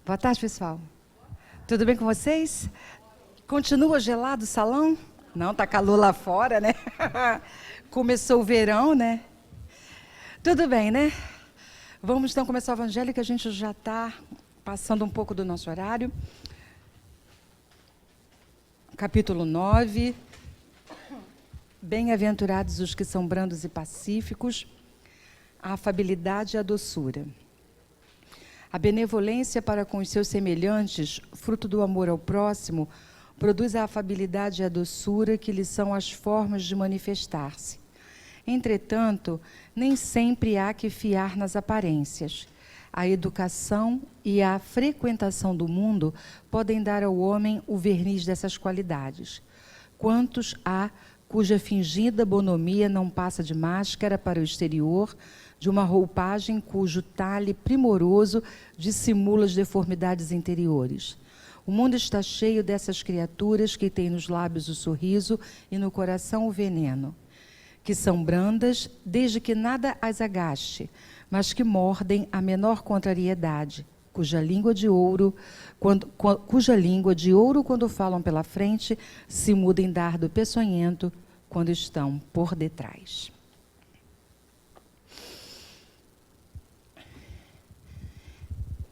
Boa tarde, pessoal. Tudo bem com vocês? Continua gelado o salão? Não, tá calor lá fora, né? Começou o verão, né? Tudo bem, né? Vamos então começar o evangelho, que a gente já está passando um pouco do nosso horário. Capítulo 9. Bem-aventurados os que são brandos e pacíficos, a afabilidade e a doçura. A benevolência para com os seus semelhantes, fruto do amor ao próximo, produz a afabilidade e a doçura, que lhes são as formas de manifestar-se. Entretanto, nem sempre há que fiar nas aparências. A educação e a frequentação do mundo podem dar ao homem o verniz dessas qualidades. Quantos há cuja fingida bonomia não passa de máscara para o exterior, de uma roupagem cujo talhe primoroso dissimula as deformidades interiores. O mundo está cheio dessas criaturas que têm nos lábios o sorriso e no coração o veneno, que são brandas desde que nada as agaste, mas que mordem a menor contrariedade, cuja língua de ouro, quando falam pela frente, se muda em dardo peçonhento quando estão por detrás.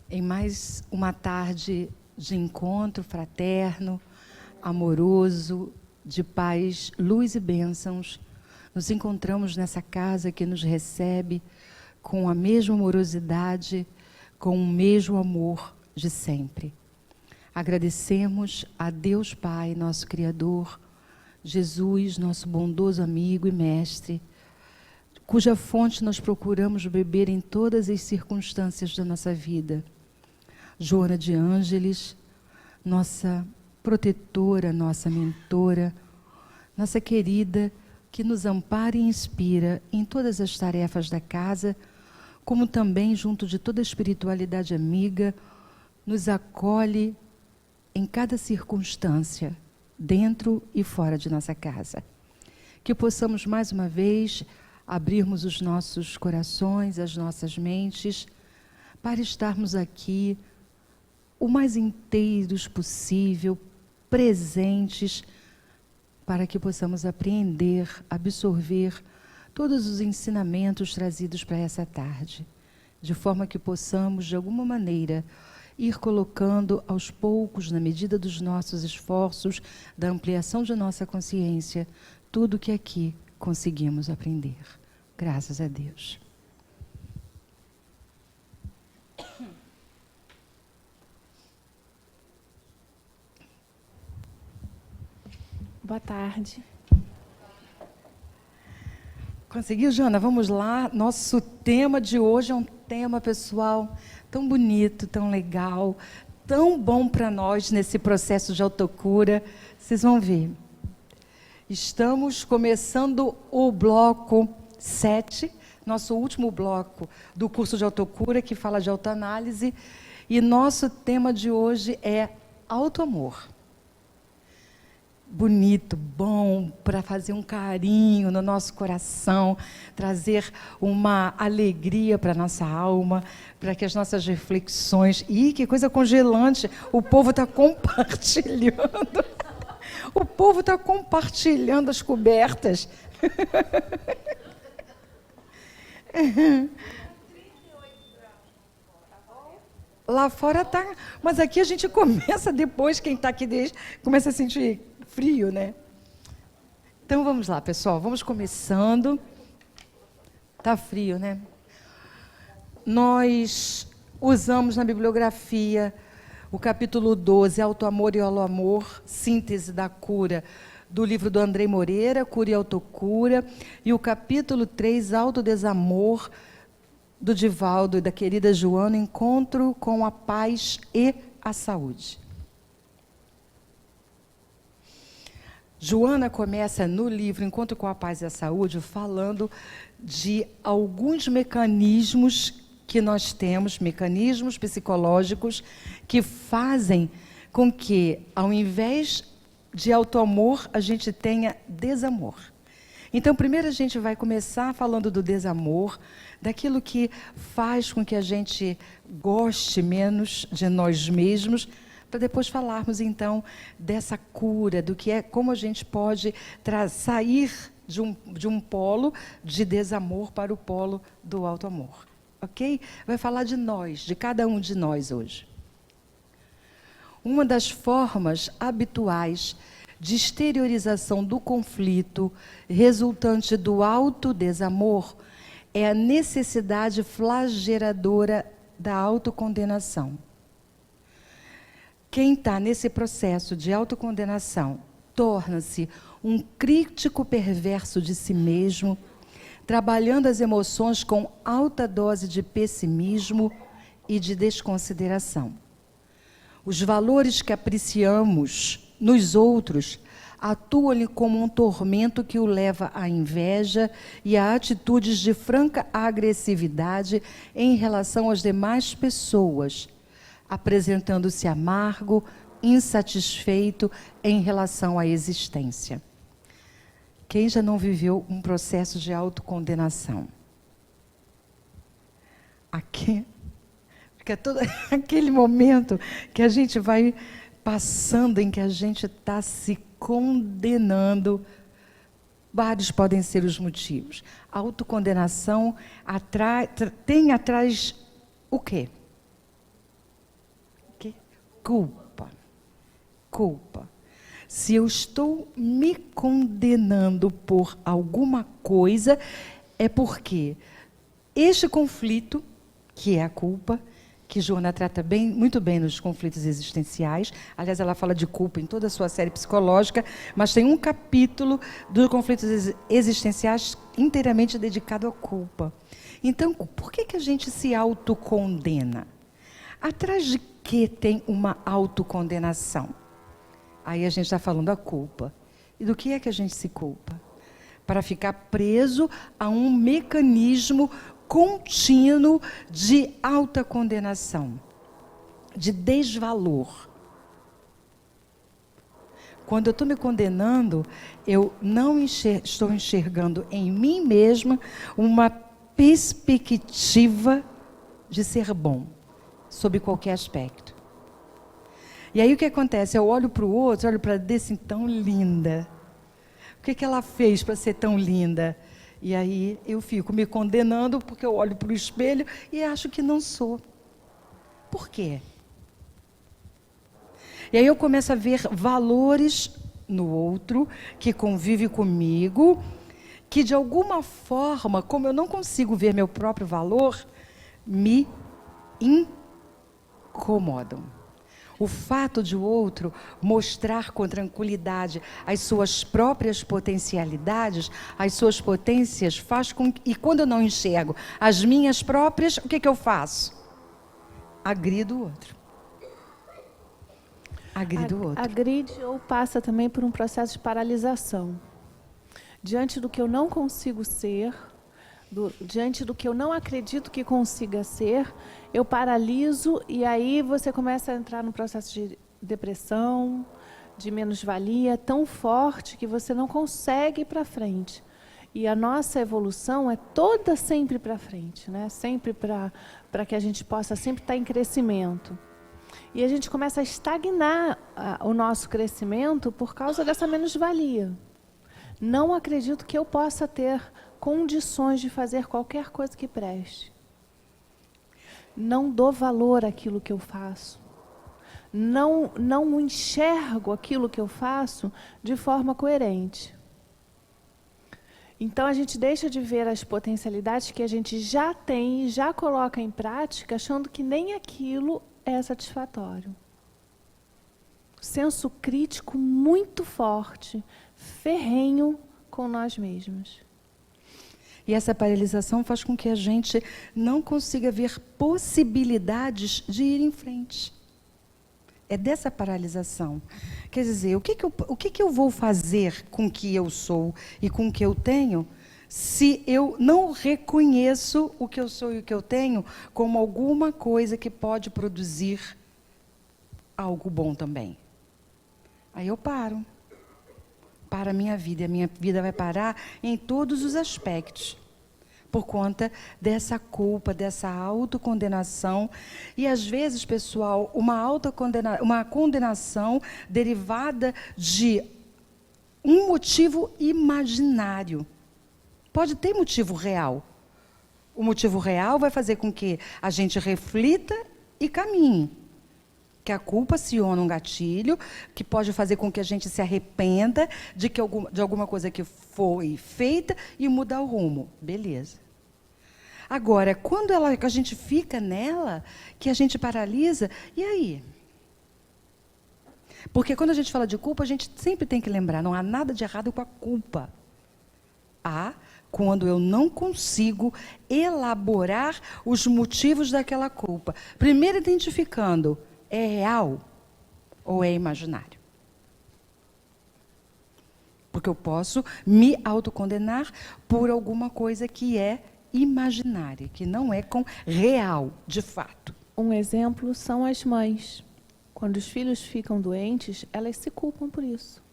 Em mais uma tarde de encontro fraterno, amoroso, de paz, luz e bênçãos, nos encontramos nessa casa que nos recebe com a mesma amorosidade, com o mesmo amor de sempre. Agradecemos a Deus Pai, nosso Criador, Jesus, nosso bondoso amigo e mestre, cuja fonte nós procuramos beber em todas as circunstâncias da nossa vida. Joana de Ângeles, nossa protetora, nossa mentora, nossa querida, que nos ampara e inspira em todas as tarefas da casa, como também junto de toda a espiritualidade amiga, nos acolhe em cada circunstância, dentro e fora de nossa casa. Que possamos mais uma vez abrirmos os nossos corações, as nossas mentes, para estarmos aqui o mais inteiros possível, presentes, para que possamos apreender, absorver todos os ensinamentos trazidos para essa tarde, de forma que possamos, de alguma maneira, ir colocando aos poucos, na medida dos nossos esforços, da ampliação de nossa consciência, tudo que aqui conseguimos aprender. Graças a Deus. Boa tarde. Conseguiu, Jana? Vamos lá. Nosso tema de hoje é um tema, pessoal, tão bonito, tão legal, tão bom para nós nesse processo de autocura. Vocês vão ver. Estamos começando o bloco 7, nosso último bloco do curso de autocura, que fala de autoanálise. E nosso tema de hoje é autoamor. Bonito, bom, para fazer um carinho no nosso coração, trazer uma alegria para a nossa alma, para que as nossas reflexões... Ih, que coisa congelante! O povo está compartilhando. O povo está compartilhando as cobertas. Lá fora está... Mas aqui a gente começa depois, quem está aqui desde, começa a sentir frio, né? Então vamos lá, pessoal, vamos começando. Tá frio, né? Nós usamos na bibliografia o capítulo 12, Autoamor e Holoamor, síntese da cura, do livro do Andrei Moreira, Cura e Autocura, e o capítulo 3, Autodesamor, do Divaldo e da querida Joana, Encontro com a Paz e a Saúde. Joana começa no livro Encontro com a Paz e a Saúde falando de alguns mecanismos que nós temos, mecanismos psicológicos que fazem com que, ao invés de autoamor, a gente tenha desamor. Então, primeiro a gente vai começar falando do desamor, daquilo que faz com que a gente goste menos de nós mesmos, para depois falarmos, então, dessa cura, do que é, como a gente pode sair de um polo de desamor para o polo do alto amor. Ok? Vai falar de nós, de cada um de nós hoje. Uma das formas habituais de exteriorização do conflito resultante do alto desamor é a necessidade flageladora da autocondenação. Quem está nesse processo de autocondenação torna-se um crítico perverso de si mesmo, trabalhando as emoções com alta dose de pessimismo e de desconsideração. Os valores que apreciamos nos outros atuam-lhe como um tormento que o leva à inveja e a atitudes de franca agressividade em relação às demais pessoas, apresentando-se amargo, insatisfeito em relação à existência. Quem já não viveu um processo de autocondenação? Aqui, porque é todo aquele momento que a gente vai passando em que a gente está se condenando. Vários podem ser os motivos. A autocondenação tem atrás o quê? Culpa. Culpa. Se eu estou me condenando por alguma coisa, é porque este conflito, que é a culpa, que Joana trata muito bem nos conflitos existenciais. Aliás, ela fala de culpa em toda a sua série psicológica, mas tem um capítulo dos conflitos existenciais inteiramente dedicado à culpa. Então, por que a gente se autocondena? Atrás de que tem uma autocondenação? Aí a gente está falando da culpa. E do que é que a gente se culpa? Para ficar preso a um mecanismo contínuo de alta condenação, de desvalor. Quando eu estou me condenando, eu não estou enxergando em mim mesma uma perspectiva de ser bom, sob qualquer aspecto. E aí o que acontece? Eu olho para o outro, olho para desse tão linda. O que ela fez para ser tão linda? E aí eu fico me condenando porque eu olho para o espelho e acho que não sou. Por quê? E aí eu começo a ver valores no outro, que convive comigo, que de alguma forma, como eu não consigo ver meu próprio valor, me incomodam. O fato de o outro mostrar com tranquilidade as suas próprias potencialidades, as suas potências, faz com que, e quando eu não enxergo as minhas próprias, o que eu faço? Agrido o outro. Agrido o outro. Agride ou passa também por um processo de paralisação. Diante do que eu não consigo ser, diante do que eu não acredito que consiga ser, eu paraliso e aí você começa a entrar no processo de depressão, de menos-valia, tão forte que você não consegue ir para frente. E a nossa evolução é toda sempre para frente, né? Sempre para que a gente possa sempre estar em crescimento. E a gente começa a estagnar o nosso crescimento por causa dessa menos-valia. Não acredito que eu possa ter condições de fazer qualquer coisa que preste. Não dou valor àquilo que eu faço. Não enxergo aquilo que eu faço de forma coerente. Então, a gente deixa de ver as potencialidades que a gente já tem e já coloca em prática, achando que nem aquilo é satisfatório. Senso crítico muito forte, ferrenho com nós mesmos. E essa paralisação faz com que a gente não consiga ver possibilidades de ir em frente. É dessa paralisação. Quer dizer, o que eu vou fazer com o que eu sou e com o que eu tenho, se eu não reconheço o que eu sou e o que eu tenho como alguma coisa que pode produzir algo bom também? Aí eu paro. para a minha vida. E a minha vida vai parar em todos os aspectos, por conta dessa culpa, dessa autocondenação. E, às vezes, pessoal, uma condenação derivada de um motivo imaginário. Pode ter motivo real. O motivo real vai fazer com que a gente reflita e caminhe. Que a culpa aciona um gatilho, que pode fazer com que a gente se arrependa de alguma coisa que foi feita e mudar o rumo. Beleza. Agora, quando a gente fica nela, que a gente paralisa, e aí? Porque quando a gente fala de culpa, a gente sempre tem que lembrar, não há nada de errado com a culpa. Há quando eu não consigo elaborar os motivos daquela culpa. Primeiro identificando, é real ou é imaginário? Porque eu posso me autocondenar por alguma coisa que é imaginária, que não é real, de fato. Um exemplo são as mães. Quando os filhos ficam doentes, elas se culpam por isso.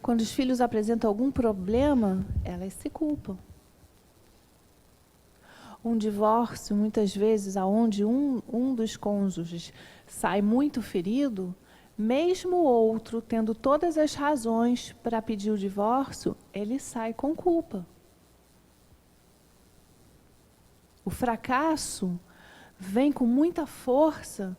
Quando os filhos apresentam algum problema, elas se culpam. Um divórcio, muitas vezes, onde um dos cônjuges sai muito ferido, mesmo o outro tendo todas as razões para pedir o divórcio, ele sai com culpa. O fracasso vem com muita força,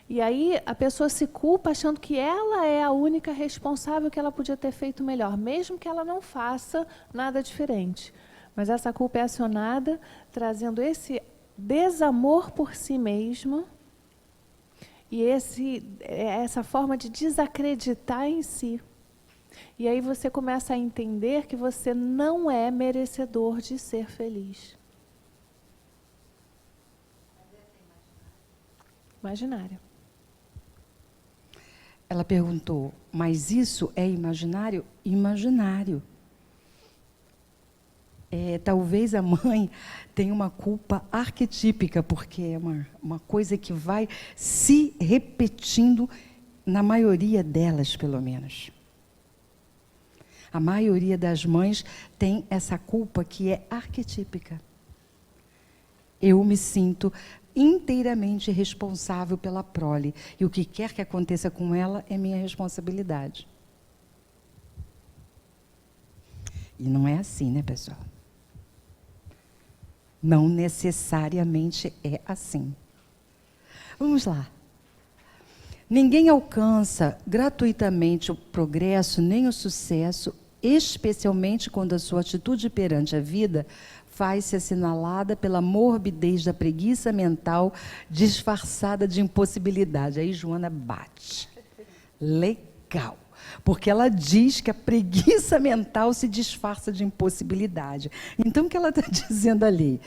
e aí a pessoa se culpa achando que ela é a única responsável, que ela podia ter feito melhor, mesmo que ela não faça nada diferente. Mas essa culpa é acionada, trazendo esse desamor por si mesma e essa forma de desacreditar em si. E aí você começa a entender que você não é merecedor de ser feliz. Imaginária. Ela perguntou, mas isso é imaginário? Imaginário. Talvez a mãe tenha uma culpa arquetípica, porque é uma coisa que vai se repetindo na maioria delas, pelo menos. A maioria das mães tem essa culpa que é arquetípica. Eu me sinto inteiramente responsável pela prole, e o que quer que aconteça com ela é minha responsabilidade. E não é assim, né, pessoal? Não necessariamente é assim. Vamos lá. Ninguém alcança gratuitamente o progresso nem o sucesso, especialmente quando a sua atitude perante a vida faz-se assinalada pela morbidez da preguiça mental disfarçada de impossibilidade. Aí Joana bate. Legal. Porque ela diz que a preguiça mental se disfarça de impossibilidade. Então, o que ela está dizendo ali?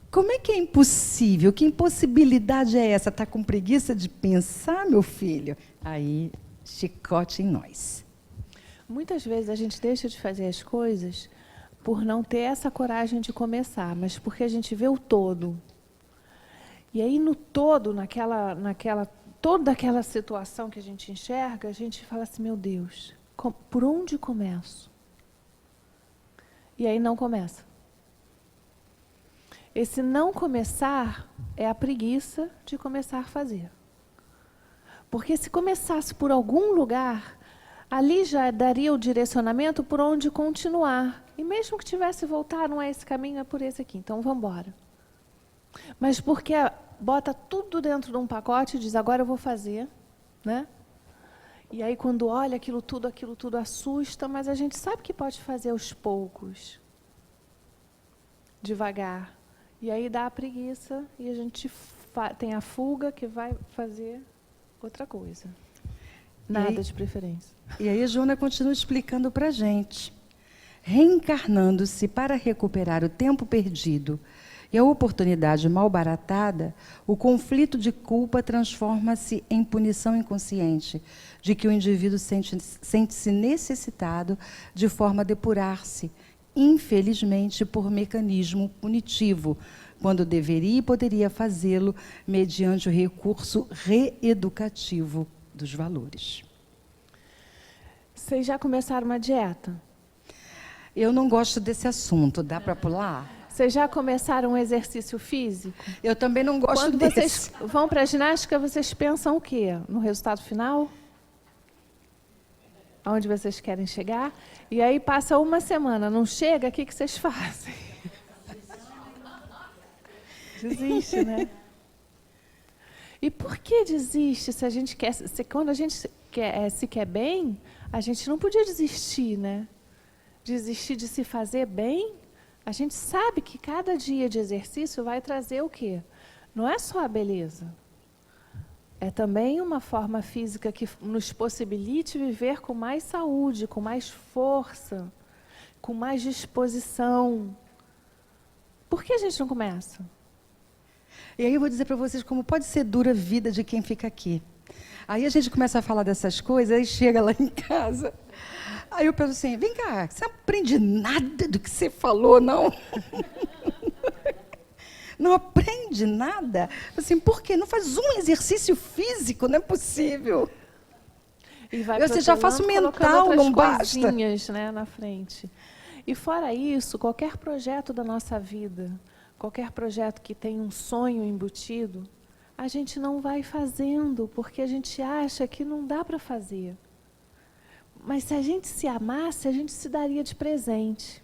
Como é que é impossível? Que impossibilidade é essa? Está com preguiça de pensar, meu filho? Aí, chicote em nós. Muitas vezes a gente deixa de fazer as coisas por não ter essa coragem de começar, mas porque a gente vê o todo. E aí, no todo, toda aquela situação que a gente enxerga, a gente fala assim, meu Deus, por onde começo? E aí não começa. Esse não começar é a preguiça de começar a fazer. Porque se começasse por algum lugar, ali já daria o direcionamento por onde continuar. E mesmo que tivesse voltar, não é esse caminho, é por esse aqui. Então, vamos embora. Mas porque bota tudo dentro de um pacote e diz, agora eu vou fazer, né? E aí, quando olha aquilo tudo assusta, mas a gente sabe que pode fazer aos poucos, devagar. E aí dá a preguiça e a gente tem a fuga que vai fazer outra coisa. Nada de preferência. E aí a Joana continua explicando para a gente. Reencarnando-se para recuperar o tempo perdido e a oportunidade malbaratada, o conflito de culpa transforma-se em punição inconsciente, de que o indivíduo sente-se necessitado de forma a depurar-se, infelizmente por mecanismo punitivo, quando deveria e poderia fazê-lo mediante o recurso reeducativo dos valores. Vocês já começaram uma dieta? Eu não gosto desse assunto, dá para pular? Vocês já começaram um exercício físico? Eu também não gosto Quando desse. vocês vão para a ginástica, vocês pensam o quê? No resultado final? Aonde vocês querem chegar? E aí passa uma semana, não chega, o que vocês fazem? Desiste, né? E por que desiste? Se a gente quer, quando a gente se quer bem, a gente não podia desistir, né? Desistir de se fazer bem. A gente sabe que cada dia de exercício vai trazer o quê? Não é só a beleza. É também uma forma física que nos possibilite viver com mais saúde, com mais força, com mais disposição. Por que a gente não começa? E aí eu vou dizer para vocês como pode ser dura a vida de quem fica aqui. Aí a gente começa a falar dessas coisas, aí chega lá em casa. Aí eu penso assim, vem cá, você não aprende nada do que você falou, não? Não aprende nada? Assim, por quê? Não faz um exercício físico, não é possível. E vai eu já faço mental, não basta. Né, na frente. E fora isso, qualquer projeto da nossa vida, qualquer projeto que tem um sonho embutido, a gente não vai fazendo, porque a gente acha que não dá para fazer. Mas se a gente se amasse, a gente se daria de presente.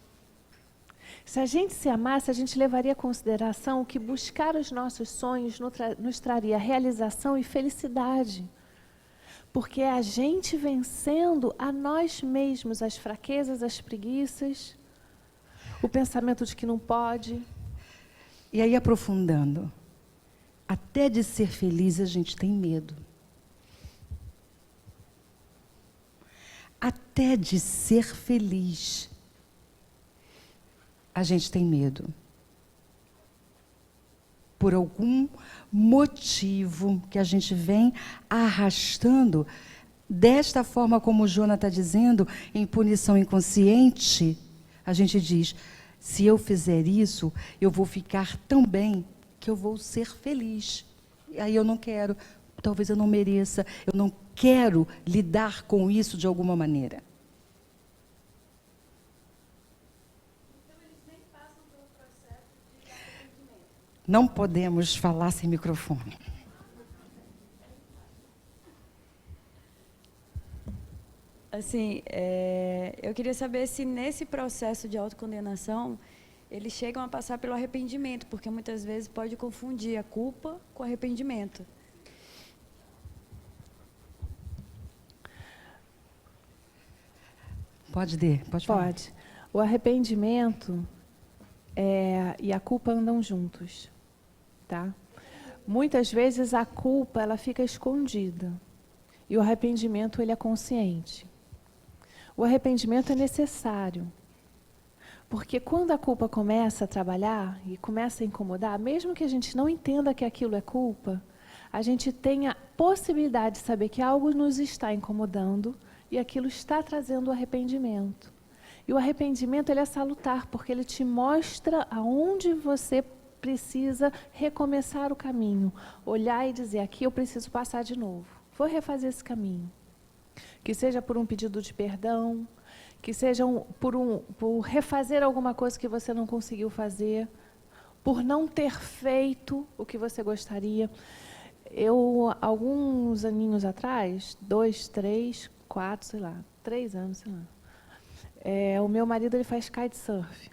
Se a gente se amasse, a gente levaria em consideração que buscar os nossos sonhos nos traria realização e felicidade. Porque é a gente vencendo a nós mesmos, as fraquezas, as preguiças, o pensamento de que não pode. E aí, aprofundando, até de ser feliz a gente tem medo. Até de ser feliz a gente tem medo. Por algum motivo que a gente vem arrastando, desta forma como o Jonas está dizendo, em punição inconsciente, a gente diz, se eu fizer isso, eu vou ficar tão bem que eu vou ser feliz. E aí eu não quero, talvez eu não mereça, eu não quero lidar com isso de alguma maneira. Não podemos falar sem microfone. Assim, eu queria saber se nesse processo de autocondenação eles chegam a passar pelo arrependimento, porque muitas vezes pode confundir a culpa com arrependimento. Pode falar. Pode. O arrependimento e a culpa andam juntos. Tá? Muitas vezes a culpa ela fica escondida e o arrependimento ele é consciente. O arrependimento é necessário, porque quando a culpa começa a trabalhar e começa a incomodar, mesmo que a gente não entenda que aquilo é culpa, a gente tem a possibilidade de saber que algo nos está incomodando e aquilo está trazendo o arrependimento. E o arrependimento ele é salutar, porque ele te mostra aonde você precisa recomeçar o caminho, olhar e dizer, aqui eu preciso passar de novo, vou refazer esse caminho. Que seja por um pedido de perdão, que seja por refazer alguma coisa que você não conseguiu fazer, por não ter feito o que você gostaria. Eu, alguns aninhos atrás, 2, 3, 4, sei lá, 3 anos, sei lá, o meu marido ele faz kitesurf.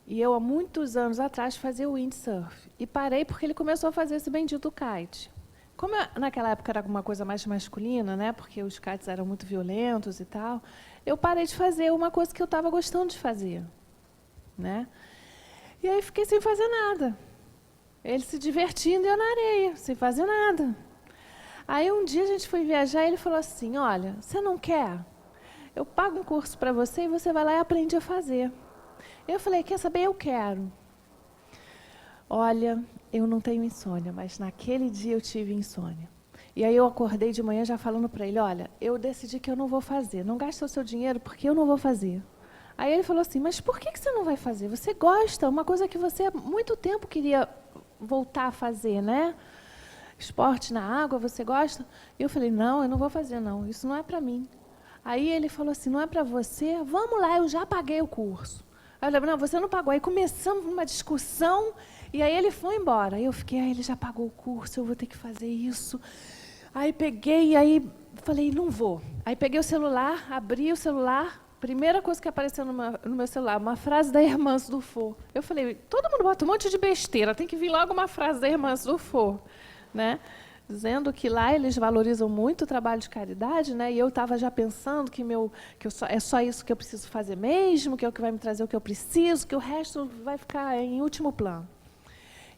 E eu, há muitos anos atrás, fazia windsurf. E parei porque ele começou a fazer esse bendito kite. Como naquela época era uma coisa mais masculina, né, porque os kites eram muito violentos e tal, eu parei de fazer uma coisa que eu estava gostando de fazer. Né? E aí fiquei sem fazer nada. Ele se divertindo e eu na areia, sem fazer nada. Aí um dia a gente foi viajar e ele falou assim, olha, você não quer? Eu pago um curso para você e você vai lá e aprende a fazer. Eu falei, quer saber? Eu quero. Olha, eu não tenho insônia, mas naquele dia eu tive insônia. E aí eu acordei de manhã já falando para ele, olha, eu decidi que eu não vou fazer. Não gasta o seu dinheiro porque eu não vou fazer. Aí ele falou assim, mas por que você não vai fazer? Você gosta, uma coisa que você há muito tempo queria voltar a fazer, né? Esporte na água, você gosta? E eu falei, não, eu não vou fazer não, isso não é para mim. Aí ele falou assim, não é para você? Vamos lá, eu já paguei o curso. Aí eu falei, não, você não pagou. Aí começamos uma discussão, e aí ele foi embora. Aí eu fiquei, ele já pagou o curso, eu vou ter que fazer isso. Aí peguei, aí falei, não vou. Aí peguei o celular, abri o celular, primeira coisa que apareceu no meu celular, uma frase da Hermance Dufour. Eu falei, todo mundo bota um monte de besteira, tem que vir logo uma frase da Hermance Dufour, né? Dizendo que lá eles valorizam muito o trabalho de caridade, né? E eu estava já pensando é só isso que eu preciso fazer mesmo, que é o que vai me trazer o que eu preciso, que o resto vai ficar em último plano.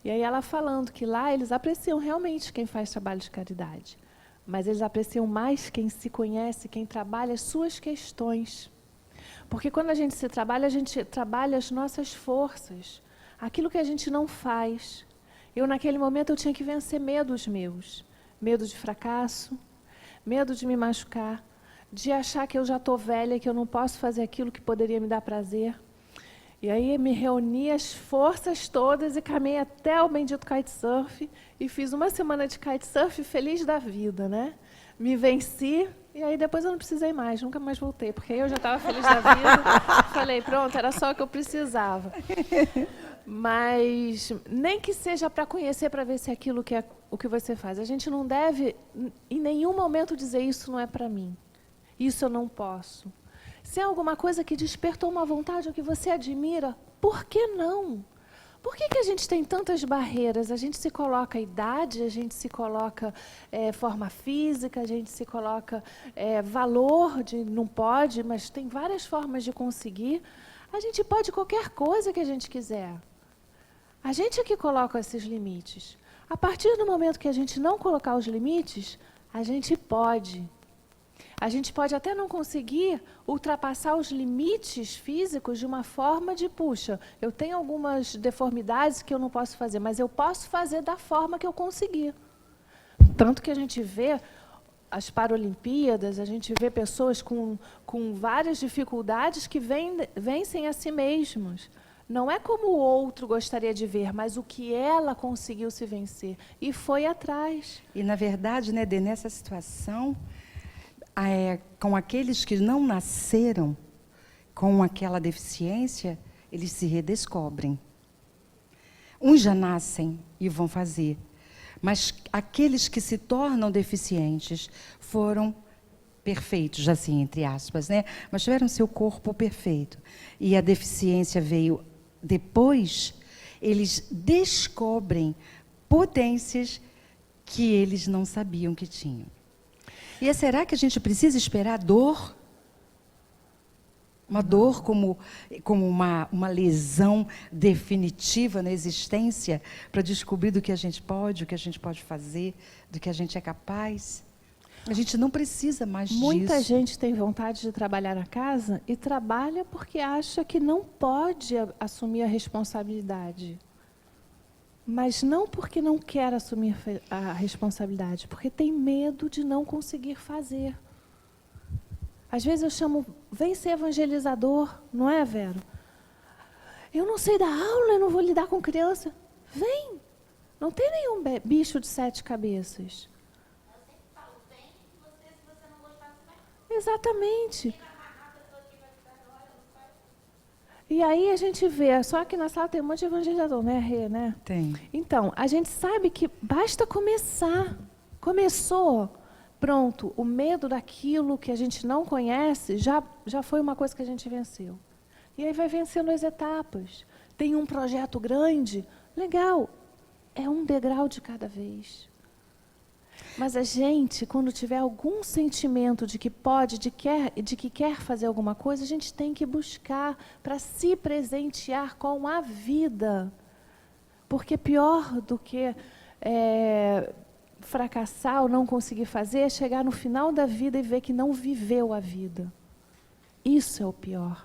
E aí ela falando que lá eles apreciam realmente quem faz trabalho de caridade, mas eles apreciam mais quem se conhece, quem trabalha as suas questões. Porque quando a gente trabalha as nossas forças, aquilo que a gente não faz. Eu, naquele momento, eu tinha que vencer medos meus. Medo de fracasso, medo de me machucar, de achar que eu já estou velha, que eu não posso fazer aquilo que poderia me dar prazer. E aí me reuni as forças todas e caminhei até o bendito kitesurf e fiz uma semana de kitesurf feliz da vida, né? Me venci e aí depois eu não precisei mais, nunca mais voltei, porque aí eu já estava feliz da vida. Falei, pronto, era só o que eu precisava. Mas nem que seja para conhecer, para ver se aquilo que é o que você faz. A gente não deve, em nenhum momento, dizer isso não é para mim. Isso eu não posso. Se é alguma coisa que despertou uma vontade ou que você admira, por que não? Por que a gente tem tantas barreiras? A gente se coloca idade, a gente se coloca forma física, a gente se coloca valor de não pode, mas tem várias formas de conseguir. A gente pode qualquer coisa que a gente quiser. A gente é que coloca esses limites. A partir do momento que a gente não colocar os limites, a gente pode. A gente pode até não conseguir ultrapassar os limites físicos de uma forma de, puxa, eu tenho algumas deformidades que eu não posso fazer, mas eu posso fazer da forma que eu conseguir. Tanto que a gente vê as Paralimpíadas, a gente vê pessoas com várias dificuldades que vencem a si mesmos. Não é como o outro gostaria de ver, mas o que ela conseguiu se vencer. E foi atrás. E, na verdade, né, Dê, nessa situação, com aqueles que não nasceram com aquela deficiência, eles se redescobrem. Uns já nascem e vão fazer, mas aqueles que se tornam deficientes foram perfeitos, assim, entre aspas, né? Mas tiveram seu corpo perfeito. E a deficiência veio depois, eles descobrem potências que eles não sabiam que tinham. E será que a gente precisa esperar dor? Uma dor como uma lesão definitiva na existência para descobrir do que a gente pode, o que a gente pode fazer, do que a gente é capaz? A gente não precisa mais disso. Muita gente tem vontade de trabalhar na casa e trabalha porque acha que não pode assumir a responsabilidade. Mas não porque não quer assumir a responsabilidade, porque tem medo de não conseguir fazer. Às vezes eu chamo, vem ser evangelizador, não é, Vero? Eu não sei dar aula, eu não vou lidar com criança. Vem, não tem nenhum bicho de 7 cabeças. Eu sempre falo, vem, se você não gostar, você vai. Exatamente. Fica amarrado, a pessoa aqui vai ficar, olha, não faz. E aí a gente vê, só que na sala tem um monte de evangelizador, né, Rê, né? Tem. Então, a gente sabe que basta começar. Começou, pronto, o medo daquilo que a gente não conhece já foi uma coisa que a gente venceu. E aí vai vencendo as etapas. Tem um projeto grande, legal, é um degrau de cada vez. Mas a gente, quando tiver algum sentimento de que pode, de que quer fazer alguma coisa, a gente tem que buscar para se presentear com a vida. Porque pior do que fracassar ou não conseguir fazer é chegar no final da vida e ver que não viveu a vida. Isso é o pior.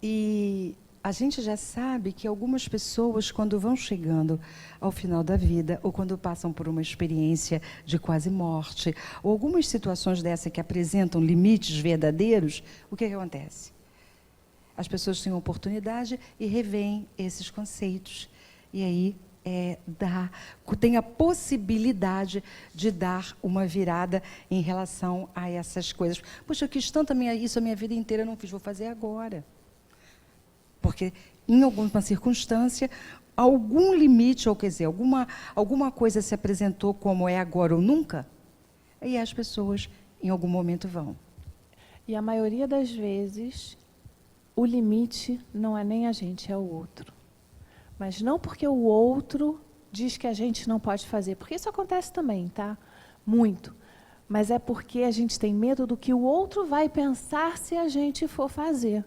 E a gente já sabe que algumas pessoas, quando vão chegando ao final da vida, ou quando passam por uma experiência de quase morte, ou algumas situações dessa que apresentam limites verdadeiros, o que acontece? As pessoas têm a oportunidade e revêem esses conceitos. E aí tem a possibilidade de dar uma virada em relação a essas coisas. Poxa, eu quis tanto isso a minha vida inteira, eu não fiz, vou fazer agora. Porque, em alguma circunstância, algum limite, ou quer dizer, alguma coisa se apresentou como é agora ou nunca, e as pessoas, em algum momento, vão. E a maioria das vezes, o limite não é nem a gente, é o outro. Mas não porque o outro diz que a gente não pode fazer, porque isso acontece também, tá? Muito. Mas é porque a gente tem medo do que o outro vai pensar se a gente for fazer.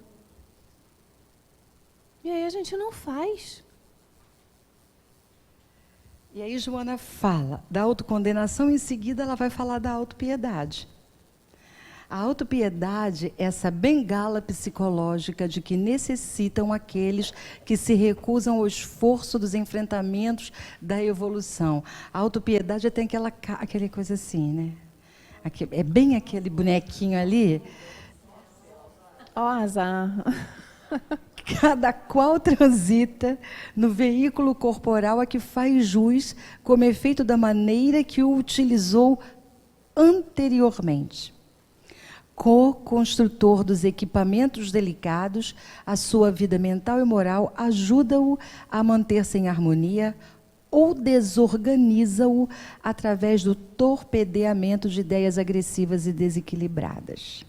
E aí a gente não faz. E aí Joana fala da autocondenação, em seguida ela vai falar da autopiedade. A autopiedade é essa bengala psicológica de que necessitam aqueles que se recusam ao esforço dos enfrentamentos da evolução. A autopiedade é tem aquela coisa assim, né? É bem aquele bonequinho ali. Ó, azar. Cada qual transita no veículo corporal a que faz jus, como efeito da maneira que o utilizou anteriormente. Co-construtor dos equipamentos delicados, a sua vida mental e moral ajuda-o a manter-se em harmonia ou desorganiza-o através do torpedeamento de ideias agressivas e desequilibradas.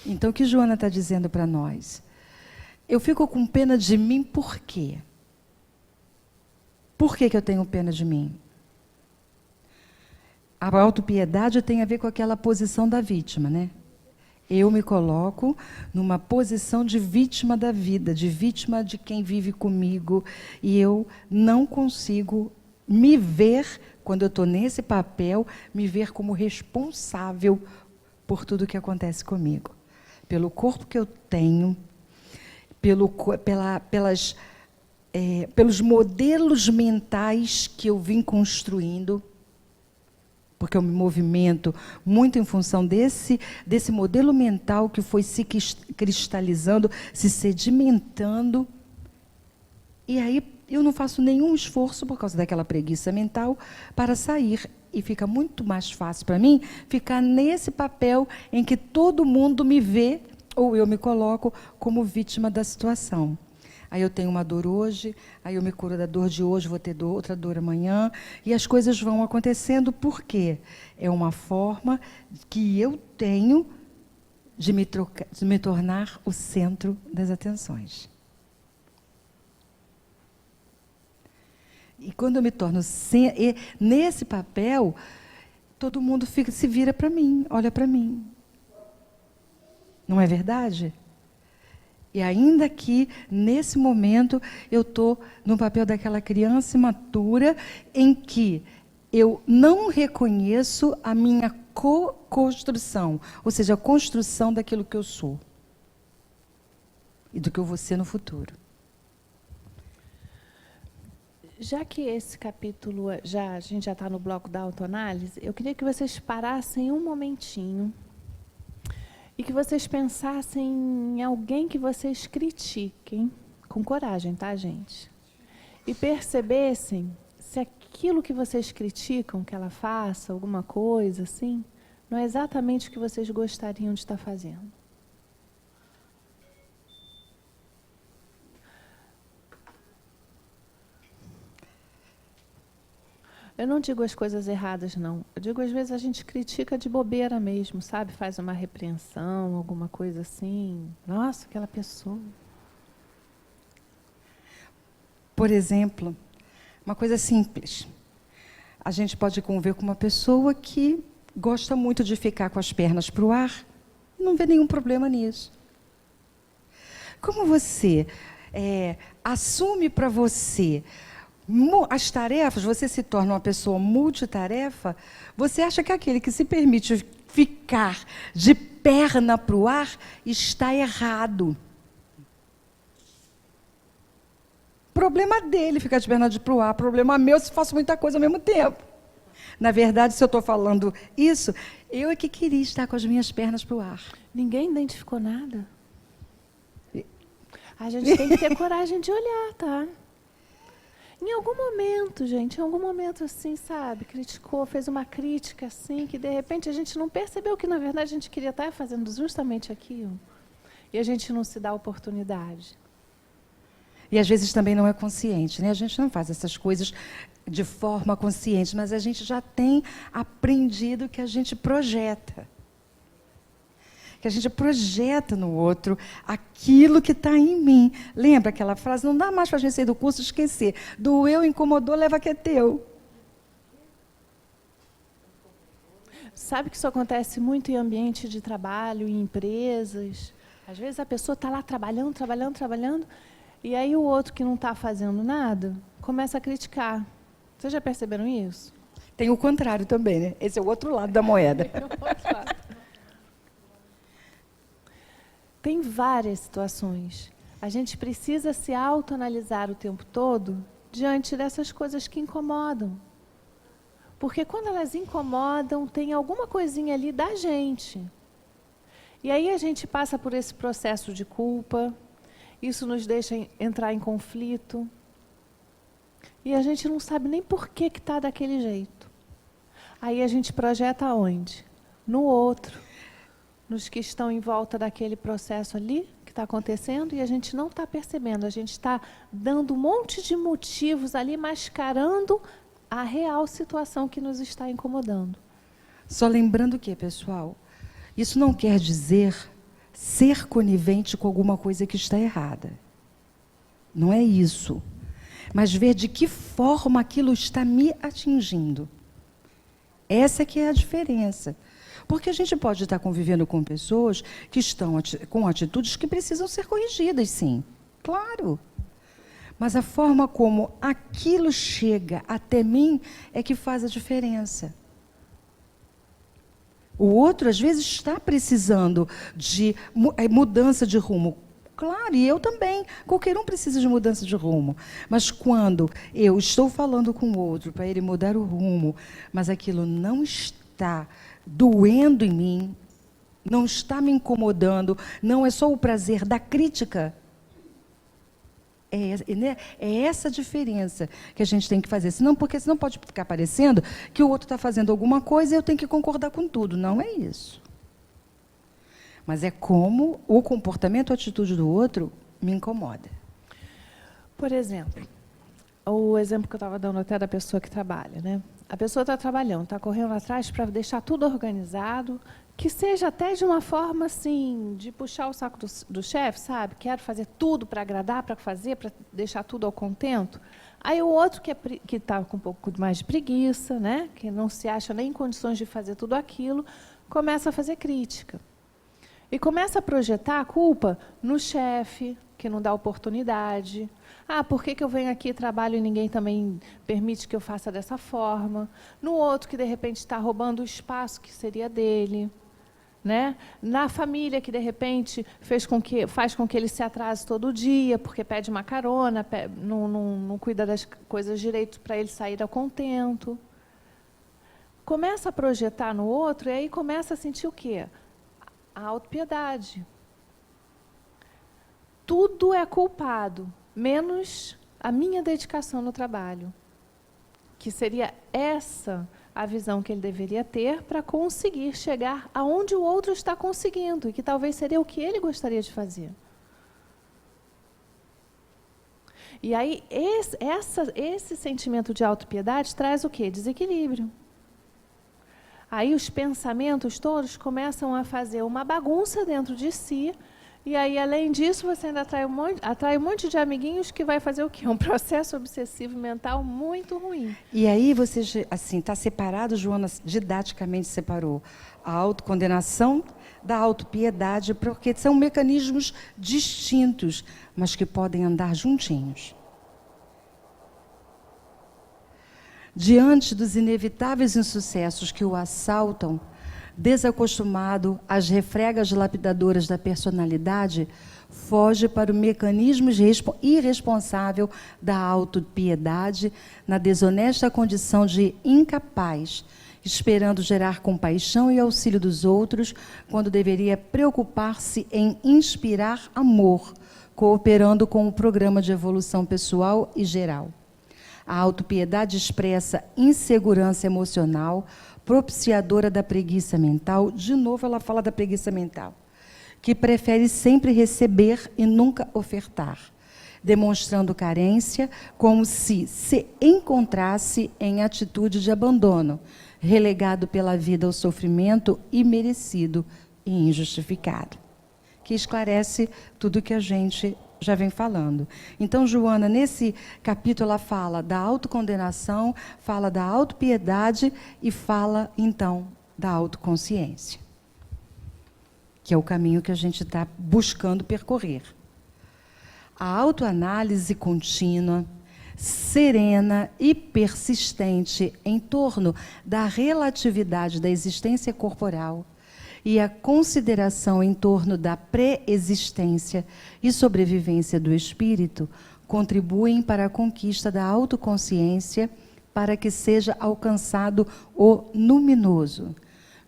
Então, o que Joana está dizendo para nós? Eu fico com pena de mim por quê? Por que eu tenho pena de mim? A autopiedade tem a ver com aquela posição da vítima, né? Eu me coloco numa posição de vítima da vida, de vítima de quem vive comigo, e eu não consigo me ver, quando eu estou nesse papel, me ver como responsável por tudo que acontece comigo. Pelo corpo que eu tenho, pelos modelos mentais que eu vim construindo, porque eu me movimento muito em função desse modelo mental que foi se cristalizando, se sedimentando. E aí eu não faço nenhum esforço, por causa daquela preguiça mental, para sair. E fica muito mais fácil para mim ficar nesse papel em que todo mundo me vê, ou eu me coloco como vítima da situação. Aí eu tenho uma dor hoje, aí eu me curo da dor de hoje, vou ter outra dor amanhã, e as coisas vão acontecendo. Por quê? É uma forma que eu tenho de me tornar o centro das atenções. E quando eu me torno nesse papel, todo mundo se vira para mim, olha para mim. Não é verdade? E ainda que, nesse momento, eu estou no papel daquela criança imatura em que eu não reconheço a minha co-construção, ou seja, a construção daquilo que eu sou e do que eu vou ser no futuro. Já que esse capítulo, a gente já está no bloco da autoanálise, eu queria que vocês parassem um momentinho e que vocês pensassem em alguém que vocês critiquem, com coragem, tá, gente? E percebessem se aquilo que vocês criticam, que ela faça, alguma coisa assim, não é exatamente o que vocês gostariam de estar fazendo. Eu não digo as coisas erradas, não. Eu digo, às vezes, a gente critica de bobeira mesmo, sabe? Faz uma repreensão, alguma coisa assim. Nossa, aquela pessoa. Por exemplo, uma coisa simples. A gente pode conviver com uma pessoa que gosta muito de ficar com as pernas para o ar, não vê nenhum problema nisso. Como você assume para você as tarefas, você se torna uma pessoa multitarefa, você acha que aquele que se permite ficar de perna para o ar está errado. Problema dele ficar de perna para o ar, problema meu se faço muita coisa ao mesmo tempo. Na verdade, se eu estou falando isso, eu é que queria estar com as minhas pernas para o ar. Ninguém identificou nada. A gente tem que ter coragem de olhar, tá? Em algum momento, gente, em algum momento assim, sabe, criticou, fez uma crítica assim, que de repente a gente não percebeu que na verdade a gente queria estar fazendo justamente aquilo. E a gente não se dá a oportunidade. E às vezes também não é consciente, né? A gente não faz essas coisas de forma consciente, mas a gente já tem aprendido que a gente projeta. Que a gente projeta no outro aquilo que está em mim. Lembra aquela frase? Não dá mais para a gente sair do curso e esquecer. Doeu, incomodou, leva que é teu. Sabe que isso acontece muito em ambiente de trabalho, em empresas. Às vezes a pessoa está lá trabalhando, e aí o outro que não está fazendo nada começa a criticar. Vocês já perceberam isso? Tem o contrário também, né? Esse é o outro lado da moeda. Tem várias situações. A gente precisa se autoanalisar o tempo todo diante dessas coisas que incomodam. Porque quando elas incomodam, tem alguma coisinha ali da gente. E aí a gente passa por esse processo de culpa, isso nos deixa entrar em conflito. E a gente não sabe nem por que está daquele jeito. Aí a gente projeta onde? No outro. Nos que estão em volta daquele processo ali que está acontecendo e a gente não está percebendo. A gente está dando um monte de motivos ali, mascarando a real situação que nos está incomodando. Só lembrando que, pessoal, isso não quer dizer ser conivente com alguma coisa que está errada. Não é isso. Mas ver de que forma aquilo está me atingindo. Essa que é a diferença. Porque a gente pode estar convivendo com pessoas que estão com atitudes que precisam ser corrigidas, sim. Claro. Mas a forma como aquilo chega até mim é que faz a diferença. O outro, às vezes, está precisando de mudança de rumo. Claro, e eu também. Qualquer um precisa de mudança de rumo. Mas quando eu estou falando com o outro para ele mudar o rumo, mas aquilo não está doendo em mim, não está me incomodando, não é só o prazer da crítica. É essa diferença que a gente tem que fazer. Porque senão pode ficar parecendo que o outro está fazendo alguma coisa e eu tenho que concordar com tudo. Não é isso. Mas é como o comportamento, a atitude do outro me incomoda. Por exemplo, o exemplo que eu estava dando até da pessoa que trabalha, né? A pessoa está trabalhando, está correndo atrás para deixar tudo organizado, que seja até de uma forma assim, de puxar o saco do chefe, sabe? Quero fazer tudo para agradar, para fazer, para deixar tudo ao contento. Aí o outro que está com um pouco mais de preguiça, né? Que não se acha nem em condições de fazer tudo aquilo, começa a fazer crítica. E começa a projetar a culpa no chefe, que não dá oportunidade. Ah, por que eu venho aqui, trabalho e ninguém também permite que eu faça dessa forma? No outro que, de repente, está roubando o espaço que seria dele. Né? Na família que, de repente, faz com que ele se atrase todo dia, porque pede uma carona, não cuida das coisas direito para ele sair a contento. Começa a projetar no outro e aí começa a sentir o quê? A autopiedade. Tudo é culpado, menos a minha dedicação no trabalho. Que seria essa a visão que ele deveria ter para conseguir chegar aonde o outro está conseguindo, e que talvez seria o que ele gostaria de fazer. E aí, esse sentimento de autopiedade traz o quê? Desequilíbrio. Aí os pensamentos todos começam a fazer uma bagunça dentro de si, e aí, além disso, você ainda atrai um monte de amiguinhos que vai fazer o quê? Um processo obsessivo mental muito ruim. E aí você, assim, está separado, Joana didaticamente separou a autocondenação da autopiedade, porque são mecanismos distintos, mas que podem andar juntinhos. Diante dos inevitáveis insucessos que o assaltam, desacostumado às refregas lapidadoras da personalidade, foge para o mecanismo irresponsável da autopiedade, na desonesta condição de incapaz, esperando gerar compaixão e auxílio dos outros, quando deveria preocupar-se em inspirar amor, cooperando com o programa de evolução pessoal e geral. A autopiedade expressa insegurança emocional, propiciadora da preguiça mental. De novo ela fala da preguiça mental, que prefere sempre receber e nunca ofertar, demonstrando carência, como se encontrasse em atitude de abandono, relegado pela vida ao sofrimento imerecido e injustificado. Que esclarece tudo o que a gente já vem falando. Então, Joana, nesse capítulo, ela fala da autocondenação, fala da autopiedade e fala, então, da autoconsciência, que é o caminho que a gente está buscando percorrer. A autoanálise contínua, serena e persistente em torno da relatividade da existência corporal e a consideração em torno da pré-existência e sobrevivência do espírito contribuem para a conquista da autoconsciência, para que seja alcançado o luminoso,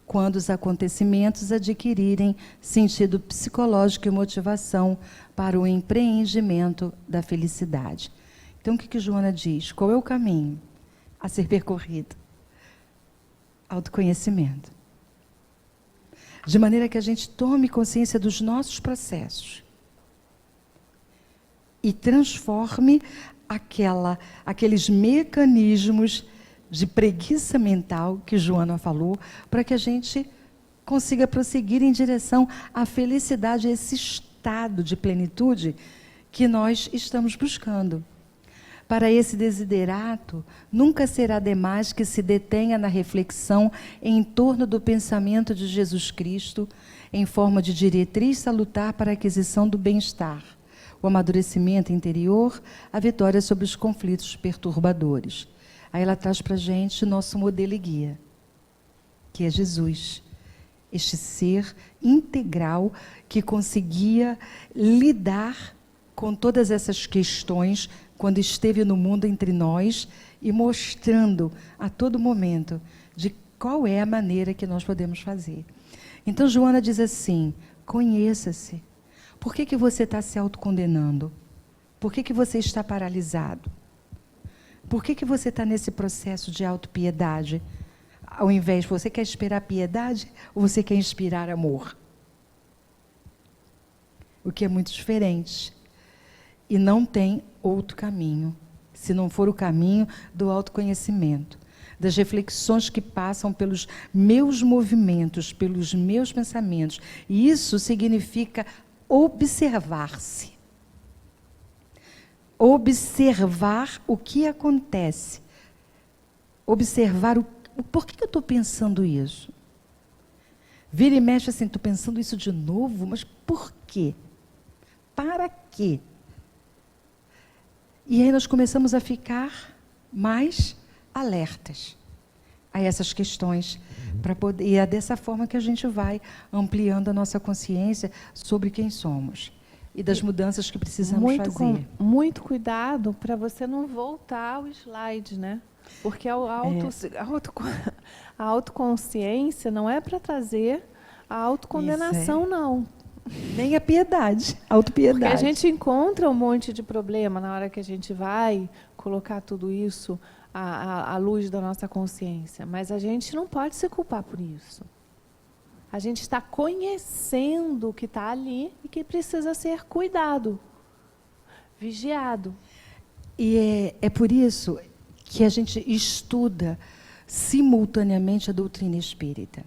quando os acontecimentos adquirirem sentido psicológico e motivação para o empreendimento da felicidade. Então, o que Joana diz? Qual é o caminho a ser percorrido? Autoconhecimento. De maneira que a gente tome consciência dos nossos processos e transforme aqueles mecanismos de preguiça mental que Joana falou, para que a gente consiga prosseguir em direção à felicidade, esse estado de plenitude que nós estamos buscando. Para esse desiderato, nunca será demais que se detenha na reflexão em torno do pensamento de Jesus Cristo, em forma de diretriz salutar para a aquisição do bem-estar, o amadurecimento interior, a vitória sobre os conflitos perturbadores. Aí ela traz para a gente o nosso modelo e guia, que é Jesus, este ser integral que conseguia lidar com todas essas questões quando esteve no mundo entre nós e mostrando a todo momento de qual é a maneira que nós podemos fazer. Então, Joana diz assim, conheça-se. Por que você está se autocondenando? Por que você está paralisado? Por que você está nesse processo de autopiedade? Ao invés, você quer esperar piedade ou você quer inspirar amor? O que é muito diferente. E não tem outro caminho, se não for o caminho do autoconhecimento, das reflexões que passam pelos meus movimentos, pelos meus pensamentos. E isso significa observar-se. Observar o que acontece. Observar por que eu estou pensando isso? Vira e mexe assim, estou pensando isso de novo, mas por quê? Para quê? E aí nós começamos a ficar mais alertas a essas questões, para poder, e é dessa forma que a gente vai ampliando a nossa consciência sobre quem somos e das mudanças que precisamos fazer. Muito cuidado para você não voltar ao slide, né? Porque a autoconsciência não é para trazer a autocondenação, não. Nem a piedade, a autopiedade. Porque a gente encontra um monte de problema na hora que a gente vai colocar tudo isso à luz da nossa consciência. Mas a gente não pode se culpar por isso. A gente está conhecendo o que está ali e que precisa ser cuidado, vigiado. E é por isso que a gente estuda simultaneamente a doutrina espírita.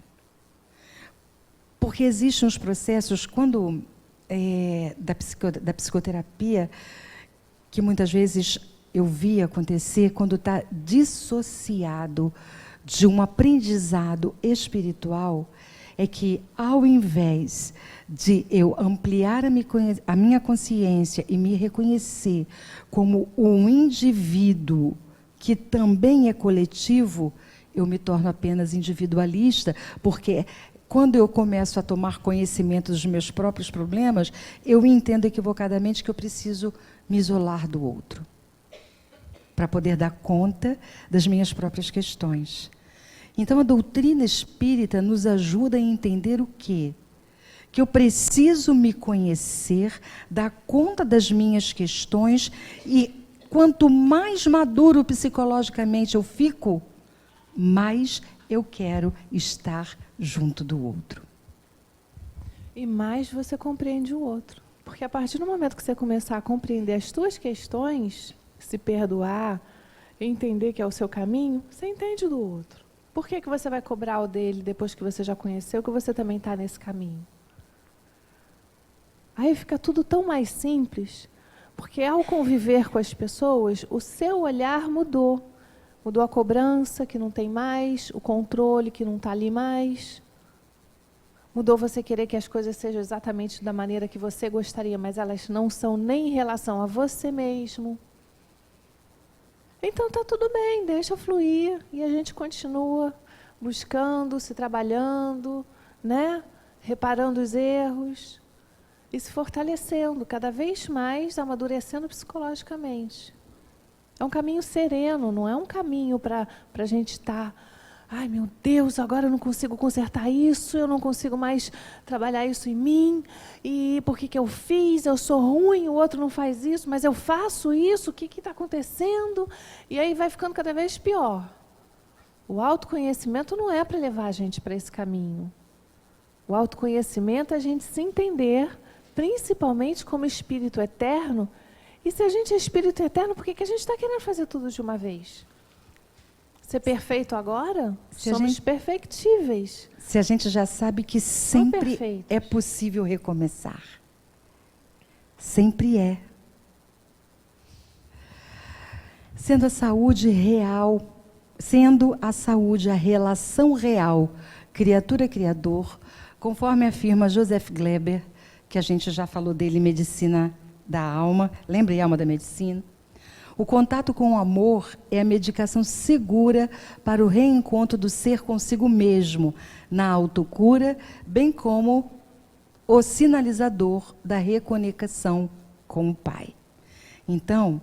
Porque existem uns processos, quando da psicoterapia, que muitas vezes eu vi acontecer, quando está dissociado de um aprendizado espiritual, é que ao invés de eu ampliar a minha consciência e me reconhecer como um indivíduo que também é coletivo, eu me torno apenas individualista, porque quando eu começo a tomar conhecimento dos meus próprios problemas, eu entendo equivocadamente que eu preciso me isolar do outro, para poder dar conta das minhas próprias questões. Então, a doutrina espírita nos ajuda a entender o quê? Que eu preciso me conhecer, dar conta das minhas questões e quanto mais maduro psicologicamente eu fico, mais eu quero estar junto do outro. E mais você compreende o outro. Porque a partir do momento que você começar a compreender as suas questões, se perdoar, entender que é o seu caminho, você entende do outro. Por que você vai cobrar o dele depois que você já conheceu que você também está nesse caminho? Aí fica tudo tão mais simples, porque ao conviver com as pessoas, o seu olhar mudou. Mudou a cobrança, que não tem mais, o controle, que não está ali mais. Mudou você querer que as coisas sejam exatamente da maneira que você gostaria, mas elas não são nem em relação a você mesmo. Então está tudo bem, deixa fluir e a gente continua buscando, se trabalhando, né? Reparando os erros e se fortalecendo, cada vez mais amadurecendo psicologicamente. É um caminho sereno, não é um caminho para a gente estar... Ai, meu Deus, agora eu não consigo consertar isso, eu não consigo mais trabalhar isso em mim. E por que eu fiz? Eu sou ruim, o outro não faz isso, mas eu faço isso, o que está acontecendo? E aí vai ficando cada vez pior. O autoconhecimento não é para levar a gente para esse caminho. O autoconhecimento é a gente se entender, principalmente como espírito eterno. E se a gente é espírito eterno, por que a gente está querendo fazer tudo de uma vez? Ser perfeito agora? Somos perfectíveis. Se a gente já sabe que sempre é possível recomeçar. Sempre é. Sendo a saúde a relação real, criatura-criador, conforme afirma Joseph Gleber, que a gente já falou dele em Medicina da Alma, lembra Alma da Medicina? O contato com o amor é a medicação segura para o reencontro do ser consigo mesmo, na autocura, bem como o sinalizador da reconexão com o Pai. Então,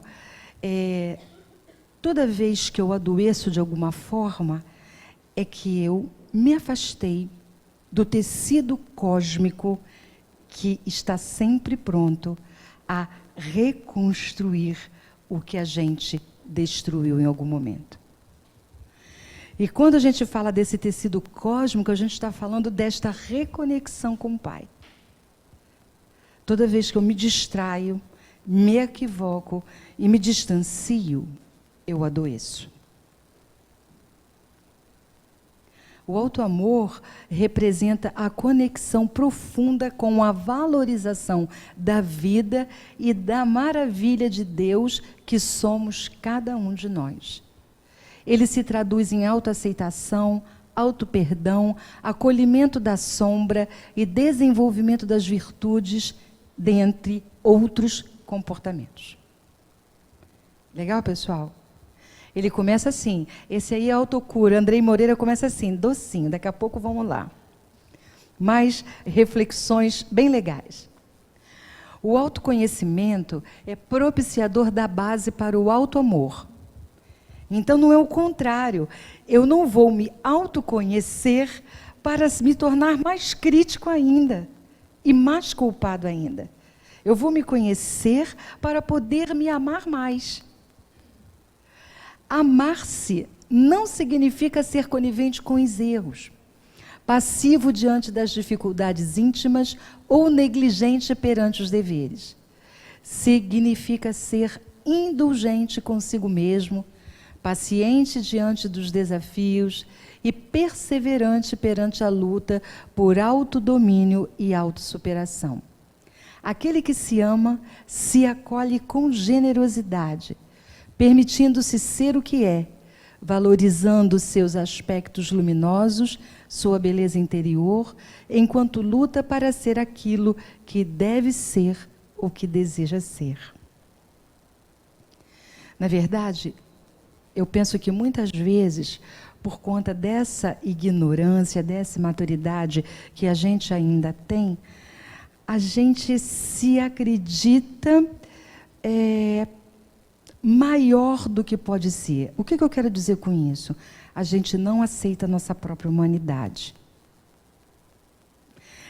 toda vez que eu adoeço de alguma forma, é que eu me afastei do tecido cósmico que está sempre pronto a reconstruir o que a gente destruiu em algum momento. E quando a gente fala desse tecido cósmico, a gente está falando desta reconexão com o Pai. Toda vez que eu me distraio, me equivoco e me distancio, eu adoeço. O auto-amor representa a conexão profunda com a valorização da vida e da maravilha de Deus que somos cada um de nós. Ele se traduz em autoaceitação, auto-perdão, acolhimento da sombra e desenvolvimento das virtudes, dentre outros comportamentos. Legal, pessoal? Ele começa assim, esse aí é autocura, Andrei Moreira começa assim, docinho, daqui a pouco vamos lá. Mais reflexões bem legais. O autoconhecimento é propiciador da base para o auto-amor. Então não é o contrário, eu não vou me autoconhecer para me tornar mais crítico ainda e mais culpado ainda. Eu vou me conhecer para poder me amar mais. Amar-se não significa ser conivente com os erros, passivo diante das dificuldades íntimas ou negligente perante os deveres. Significa ser indulgente consigo mesmo, paciente diante dos desafios e perseverante perante a luta por autodomínio e autossuperação. Aquele que se ama se acolhe com generosidade, permitindo-se ser o que é, valorizando seus aspectos luminosos, sua beleza interior, enquanto luta para ser aquilo que deve ser ou que deseja ser. Na verdade, eu penso que muitas vezes, por conta dessa ignorância, dessa imaturidade que a gente ainda tem, a gente se acredita maior do que pode ser. O que eu quero dizer com isso? A gente não aceita a nossa própria humanidade.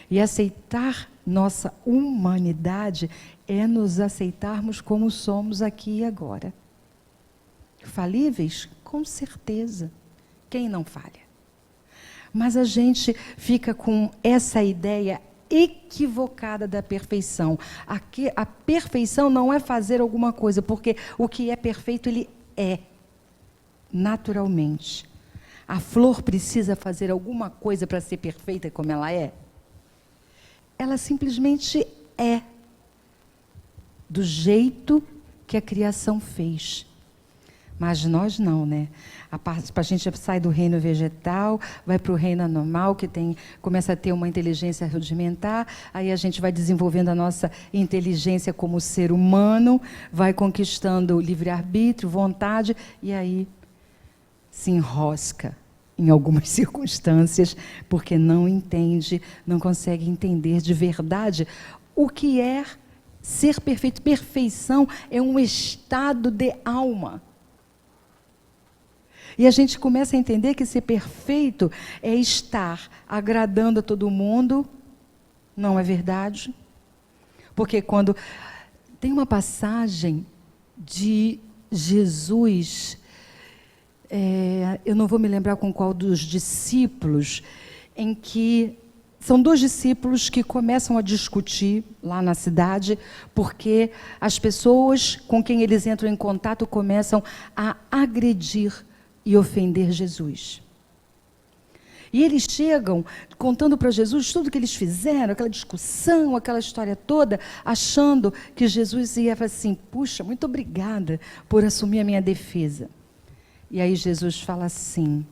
E aceitar nossa humanidade é nos aceitarmos como somos aqui e agora. Falíveis? Com certeza. Quem não falha? Mas a gente fica com essa ideia equivocada da perfeição. A perfeição não é fazer alguma coisa, porque o que é perfeito, ele é, naturalmente. A flor precisa fazer alguma coisa para ser perfeita como ela é? Ela simplesmente é, do jeito que a criação fez. Mas nós não, né? A gente sai do reino vegetal, vai para o reino animal, que começa a ter uma inteligência rudimentar, aí a gente vai desenvolvendo a nossa inteligência como ser humano, vai conquistando livre-arbítrio, vontade, e aí se enrosca em algumas circunstâncias, porque não entende, não consegue entender de verdade o que é ser perfeito. Perfeição é um estado de alma. E a gente começa a entender que ser perfeito é estar agradando a todo mundo. Não é verdade? Porque quando tem uma passagem de Jesus, eu não vou me lembrar com qual dos discípulos, em que são 2 discípulos que começam a discutir lá na cidade, porque as pessoas com quem eles entram em contato começam a agredir e ofender Jesus. E eles chegam contando para Jesus tudo que eles fizeram, aquela discussão, aquela história toda, achando que Jesus ia falar assim: puxa, muito obrigada por assumir a minha defesa. E aí Jesus fala assim: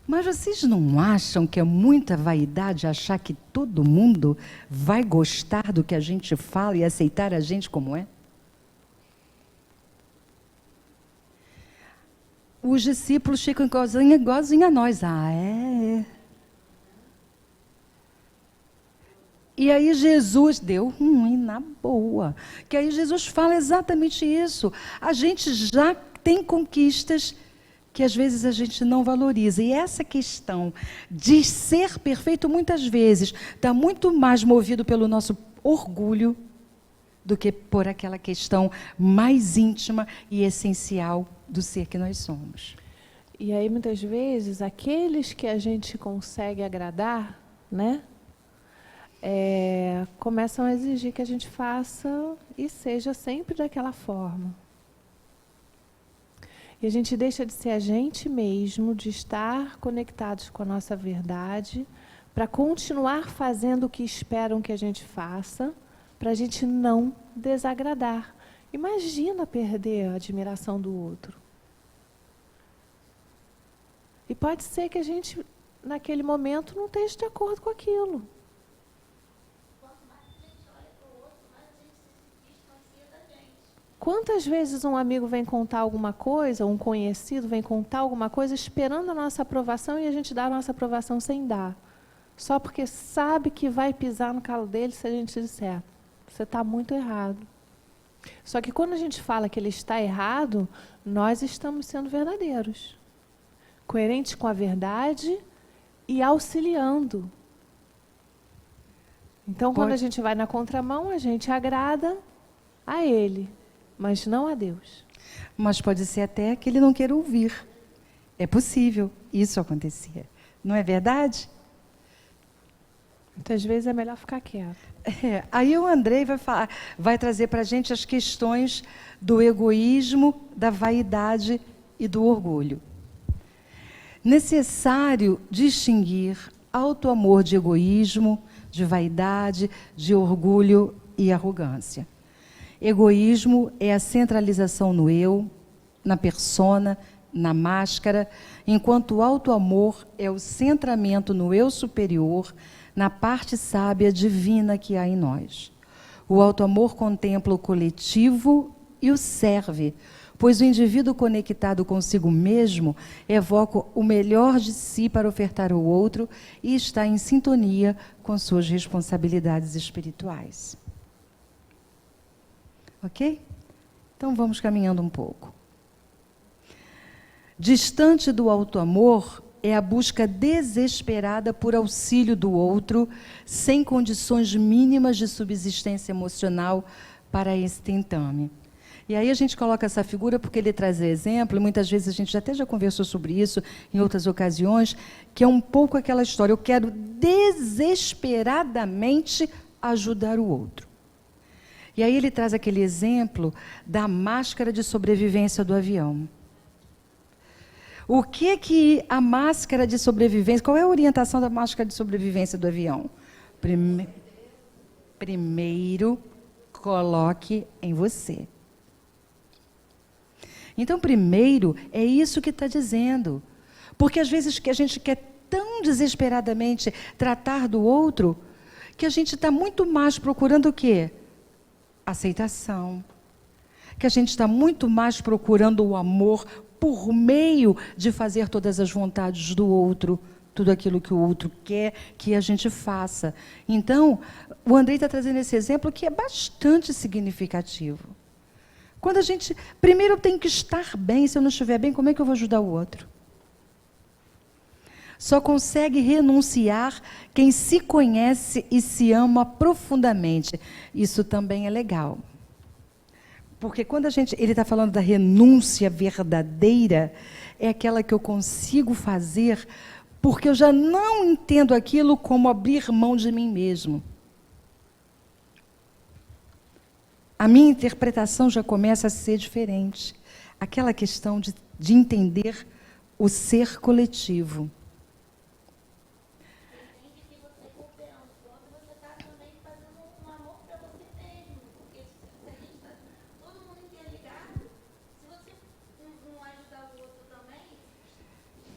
mas vocês não acham que é muita vaidade achar que todo mundo vai gostar do que a gente fala e aceitar a gente como é? Os discípulos ficam igualzinho a nós. Ah, é? E aí Jesus deu ruim na boa. Que aí Jesus fala exatamente isso. A gente já tem conquistas que às vezes a gente não valoriza. E essa questão de ser perfeito, muitas vezes, está muito mais movido pelo nosso orgulho do que por aquela questão mais íntima e essencial do ser que nós somos. E aí, muitas vezes, aqueles que a gente consegue agradar, né, começam a exigir que a gente faça e seja sempre daquela forma. E a gente deixa de ser a gente mesmo, de estar conectados com a nossa verdade, para continuar fazendo o que esperam que a gente faça, para a gente não desagradar. Imagina perder a admiração do outro. E pode ser que a gente, naquele momento, não esteja de acordo com aquilo. Quantas vezes um amigo vem contar alguma coisa, um conhecido vem contar alguma coisa, esperando a nossa aprovação, e a gente dá a nossa aprovação sem dar. Só porque sabe que vai pisar no calo dele se a gente disser: você está muito errado. Só que quando a gente fala que ele está errado, nós estamos sendo verdadeiros, coerentes com a verdade e auxiliando. Então, quando a gente vai na contramão, a gente agrada a ele, mas não a Deus. Mas pode ser até que ele não queira ouvir. É possível isso acontecer. Não é verdade? Muitas vezes é melhor ficar quieto. Aí o Andrei vai trazer para a gente as questões do egoísmo, da vaidade e do orgulho. Necessário distinguir auto-amor de egoísmo, de vaidade, de orgulho e arrogância. Egoísmo é a centralização no eu, na persona, na máscara, enquanto o auto-amor é o centramento no eu superior, na parte sábia divina que há em nós. O auto-amor contempla o coletivo e o serve, pois o indivíduo conectado consigo mesmo evoca o melhor de si para ofertar ao outro e está em sintonia com suas responsabilidades espirituais. Ok? Então vamos caminhando um pouco. Distante do auto-amor é a busca desesperada por auxílio do outro, sem condições mínimas de subsistência emocional para esse tentame. E aí a gente coloca essa figura porque ele traz exemplo, e muitas vezes a gente até já conversou sobre isso em outras ocasiões, que é um pouco aquela história, eu quero desesperadamente ajudar o outro. E aí ele traz aquele exemplo da máscara de sobrevivência do avião. O que a máscara de sobrevivência, qual é a orientação da máscara de sobrevivência do avião? Primeiro, coloque em você. Então, primeiro, é isso que está dizendo. Porque às vezes que a gente quer tão desesperadamente tratar do outro, que a gente está muito mais procurando o quê? Aceitação. Que a gente está muito mais procurando o amor por meio de fazer todas as vontades do outro, tudo aquilo que o outro quer que a gente faça. Então, o Andrei está trazendo esse exemplo que é bastante significativo. Quando a gente, primeiro eu tenho que estar bem, se eu não estiver bem, como é que eu vou ajudar o outro? Só consegue renunciar quem se conhece e se ama profundamente. Isso também é legal. Porque quando ele está falando da renúncia verdadeira, é aquela que eu consigo fazer porque eu já não entendo aquilo como abrir mão de mim mesmo. A minha interpretação já começa a ser diferente. Aquela questão de entender o ser coletivo. Entende que você cooperando com o outro, você está também fazendo um amor para você mesmo. Porque se a gente está todo mundo interligado, se você não ajudar o outro também,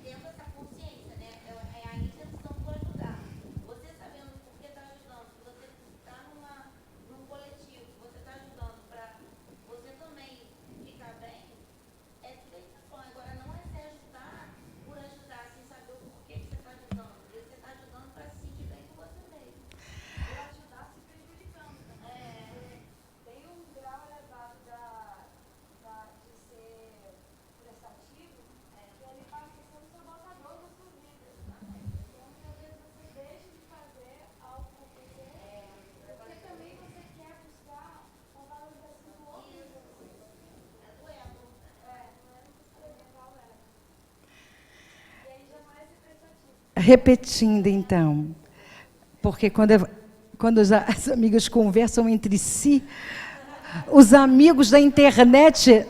tendo essa consciência, né? É a intenção do ajudar. Você sabendo por que está ajudando, se você está num coletivo, você está ajudando para você também ficar bem, é tudo a intenção. Agora, não é se ajudar por ajudar, sem saber o porquê que você está ajudando. Porque você está ajudando para se sentir bem com você mesmo. Ou ajudar se prejudicando também. Tem um grau elevado de ser prestativo, que ele passa a ser o sabotador da sua vida. Então, muitas vezes você deixa de fazer algo por você, porque também você quer buscar uma valorização do outro. É do ego. Não é legal, E aí jamais é prestativo. Repetindo, então, porque quando as amigas conversam entre si, os amigos da internet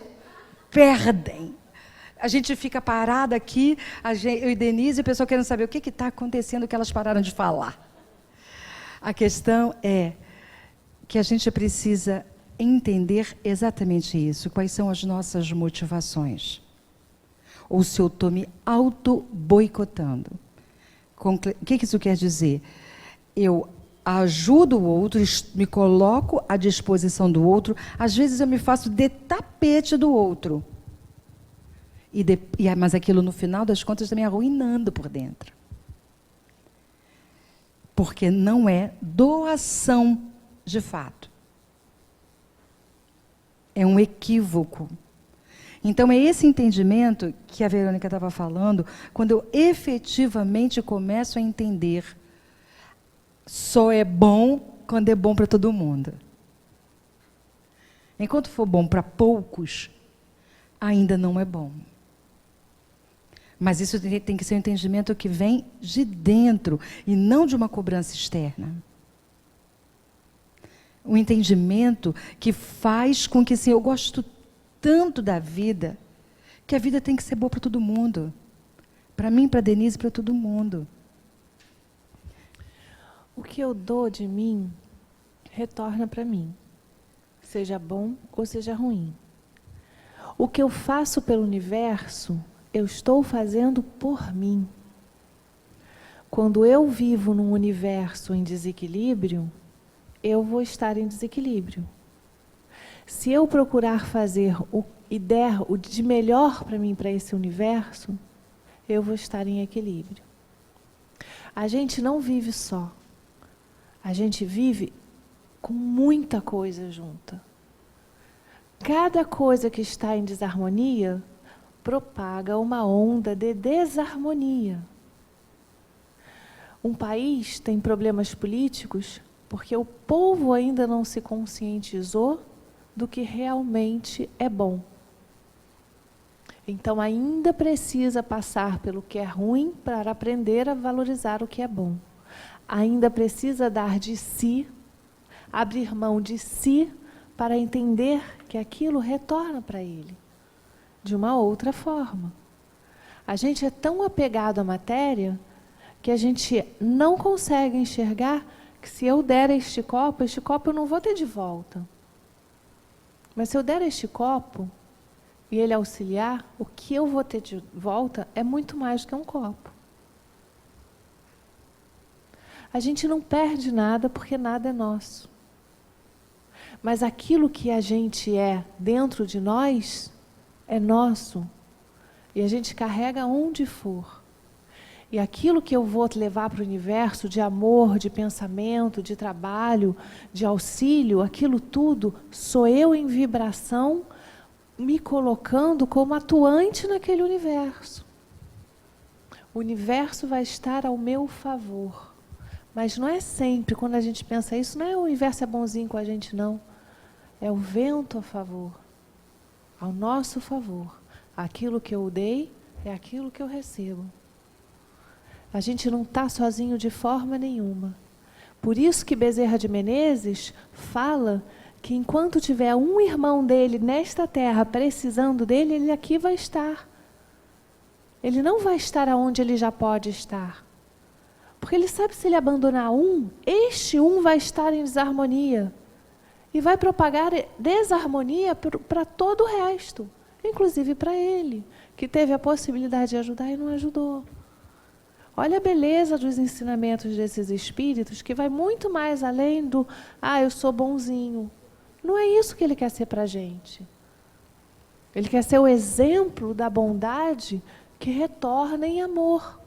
perdem. A gente fica parada aqui, eu e Denise, e o pessoal querendo saber o que está acontecendo, que elas pararam de falar. A questão é que a gente precisa entender exatamente isso, quais são as nossas motivações. Ou se eu estou me auto-boicotando. O que isso quer dizer? Eu ajudo o outro, me coloco à disposição do outro, às vezes eu me faço de tapete do outro. Mas aquilo, no final das contas, está me arruinando por dentro. Porque não é doação de fato. É um equívoco. Então, é esse entendimento que a Verônica estava falando, quando eu efetivamente começo a entender, só é bom quando é bom para todo mundo. Enquanto for bom para poucos, ainda não é bom. Mas isso tem que ser um entendimento que vem de dentro e não de uma cobrança externa. Um entendimento que faz com que, assim, eu gosto tanto da vida, que a vida tem que ser boa para todo mundo. Para mim, para Denise, para todo mundo. O que eu dou de mim, retorna para mim. Seja bom ou seja ruim. O que eu faço pelo universo, eu estou fazendo por mim. Quando eu vivo num universo em desequilíbrio, eu vou estar em desequilíbrio. Se eu procurar fazer o de melhor para mim, para esse universo, eu vou estar em equilíbrio. A gente não vive só. A gente vive com muita coisa junta. Cada coisa que está em desarmonia propaga uma onda de desarmonia. Um país tem problemas políticos porque o povo ainda não se conscientizou do que realmente é bom. Então, ainda precisa passar pelo que é ruim para aprender a valorizar o que é bom. Ainda precisa dar de si, abrir mão de si, para entender que aquilo retorna para ele, de uma outra forma. A gente é tão apegado à matéria que a gente não consegue enxergar que se eu der este copo eu não vou ter de volta. Mas se eu der este copo e ele auxiliar, o que eu vou ter de volta é muito mais do que um copo. A gente não perde nada porque nada é nosso. Mas aquilo que a gente é dentro de nós é nosso. E a gente carrega onde for. E aquilo que eu vou levar para o universo de amor, de pensamento, de trabalho, de auxílio, aquilo tudo sou eu em vibração, me colocando como atuante naquele universo. O universo vai estar ao meu favor. Mas não é sempre, quando a gente pensa isso, não é o universo é bonzinho com a gente, não. É o vento a favor, ao nosso favor. Aquilo que eu dei é aquilo que eu recebo. A gente não está sozinho de forma nenhuma. Por isso que Bezerra de Menezes fala que enquanto tiver um irmão dele nesta terra precisando dele, ele aqui vai estar. Ele não vai estar aonde ele já pode estar. Porque ele sabe que se ele abandonar um, este um vai estar em desarmonia. E vai propagar desarmonia para todo o resto. Inclusive para ele, que teve a possibilidade de ajudar e não ajudou. Olha a beleza dos ensinamentos desses espíritos, que vai muito mais além do eu sou bonzinho. Não é isso que ele quer ser para a gente. Ele quer ser o exemplo da bondade que retorna em amor.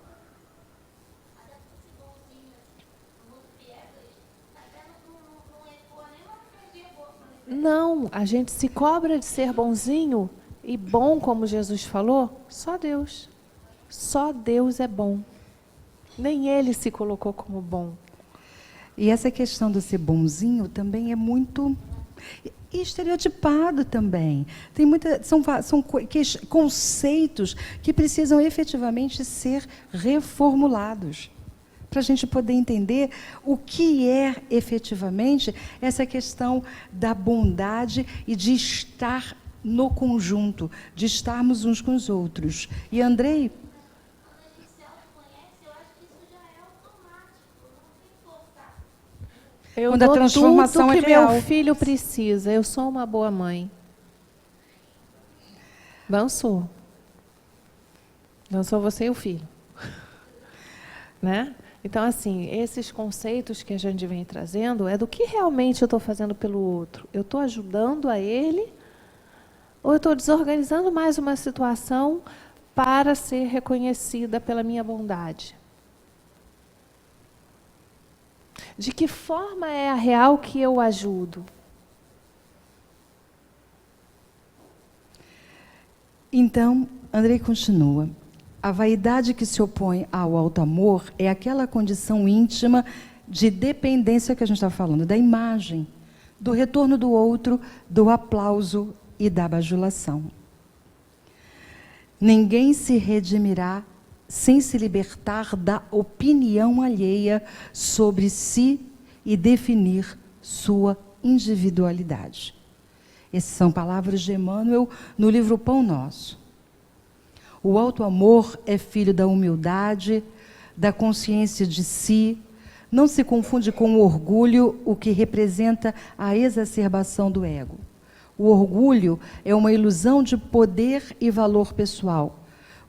Não, a gente se cobra de ser bonzinho e bom, como Jesus falou, só Deus. Só Deus é bom. Nem ele se colocou como bom. E essa questão do ser bonzinho também é muito estereotipado também. Tem são conceitos que precisam efetivamente ser reformulados, para a gente poder entender o que é efetivamente essa questão da bondade e de estar no conjunto, de estarmos uns com os outros. E Andrei, eu quando a dou transformação tudo é que real. meu filho precisa. Eu sou uma boa mãe. Não sou. Não sou você e o filho. Né? Então, assim, esses conceitos que a gente vem trazendo é do que realmente eu estou fazendo pelo outro. Eu estou ajudando a ele ou eu estou desorganizando mais uma situação para ser reconhecida pela minha bondade? De que forma é a real que eu ajudo? Então, Andrei continua. A vaidade que se opõe ao alto amor é aquela condição íntima de dependência que a gente está falando, da imagem, do retorno do outro, do aplauso e da bajulação. Ninguém se redimirá sem se libertar da opinião alheia sobre si e definir sua individualidade. Essas são palavras de Emmanuel no livro Pão Nosso. O alto amor é filho da humildade, da consciência de si, não se confunde com o orgulho, o que representa a exacerbação do ego. O orgulho é uma ilusão de poder e valor pessoal,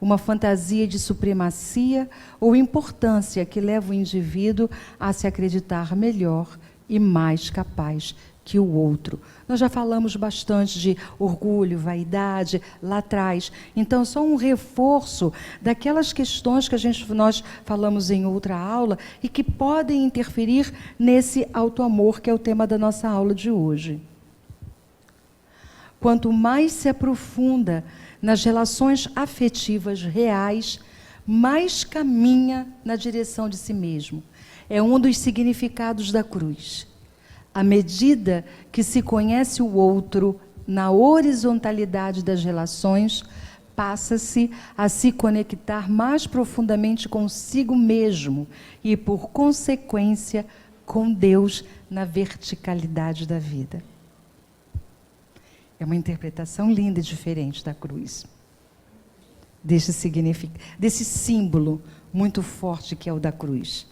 uma fantasia de supremacia ou importância que leva o indivíduo a se acreditar melhor e mais capaz que o outro. Nós já falamos bastante de orgulho, vaidade, lá atrás. Então, só um reforço daquelas questões que nós falamos em outra aula e que podem interferir nesse auto-amor, que é o tema da nossa aula de hoje. Quanto mais se aprofunda nas relações afetivas reais, mais caminha na direção de si mesmo. É um dos significados da cruz. À medida que se conhece o outro na horizontalidade das relações, passa-se a se conectar mais profundamente consigo mesmo e, por consequência, com Deus na verticalidade da vida. É uma interpretação linda e diferente da cruz. Desse símbolo muito forte que é o da cruz.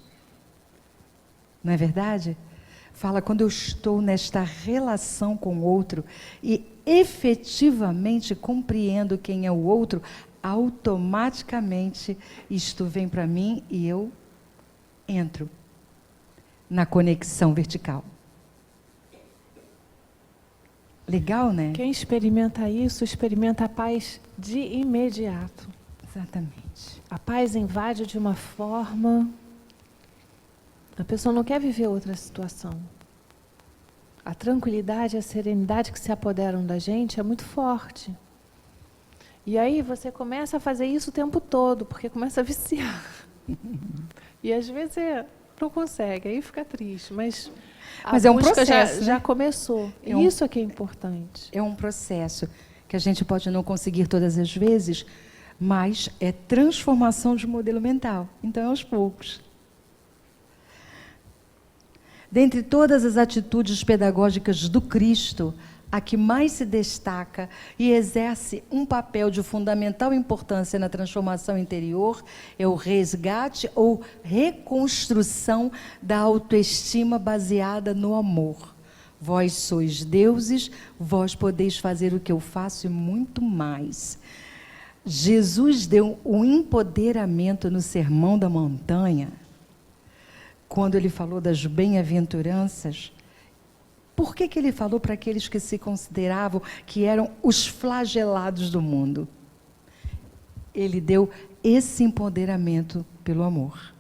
Não é verdade? Fala, quando eu estou nesta relação com o outro e efetivamente compreendo quem é o outro, automaticamente isto vem para mim e eu entro na conexão vertical. Legal, né? Quem experimenta isso, experimenta a paz de imediato. Exatamente. A paz invade de uma forma... A pessoa não quer viver outra situação. A tranquilidade e a serenidade que se apoderam da gente é muito forte. E aí você começa a fazer isso o tempo todo, porque começa a viciar. E às vezes não consegue, aí fica triste. Mas é um processo, já começou. E isso é que é importante. É um processo que a gente pode não conseguir todas as vezes, mas é transformação de modelo mental. Então é aos poucos. Dentre todas as atitudes pedagógicas do Cristo, a que mais se destaca e exerce um papel de fundamental importância na transformação interior é o resgate ou reconstrução da autoestima baseada no amor. Vós sois deuses, vós podeis fazer o que eu faço e muito mais. Jesus deu um empoderamento no Sermão da Montanha, quando ele falou das bem-aventuranças. Por que ele falou para aqueles que se consideravam que eram os flagelados do mundo? Ele deu esse empoderamento pelo amor.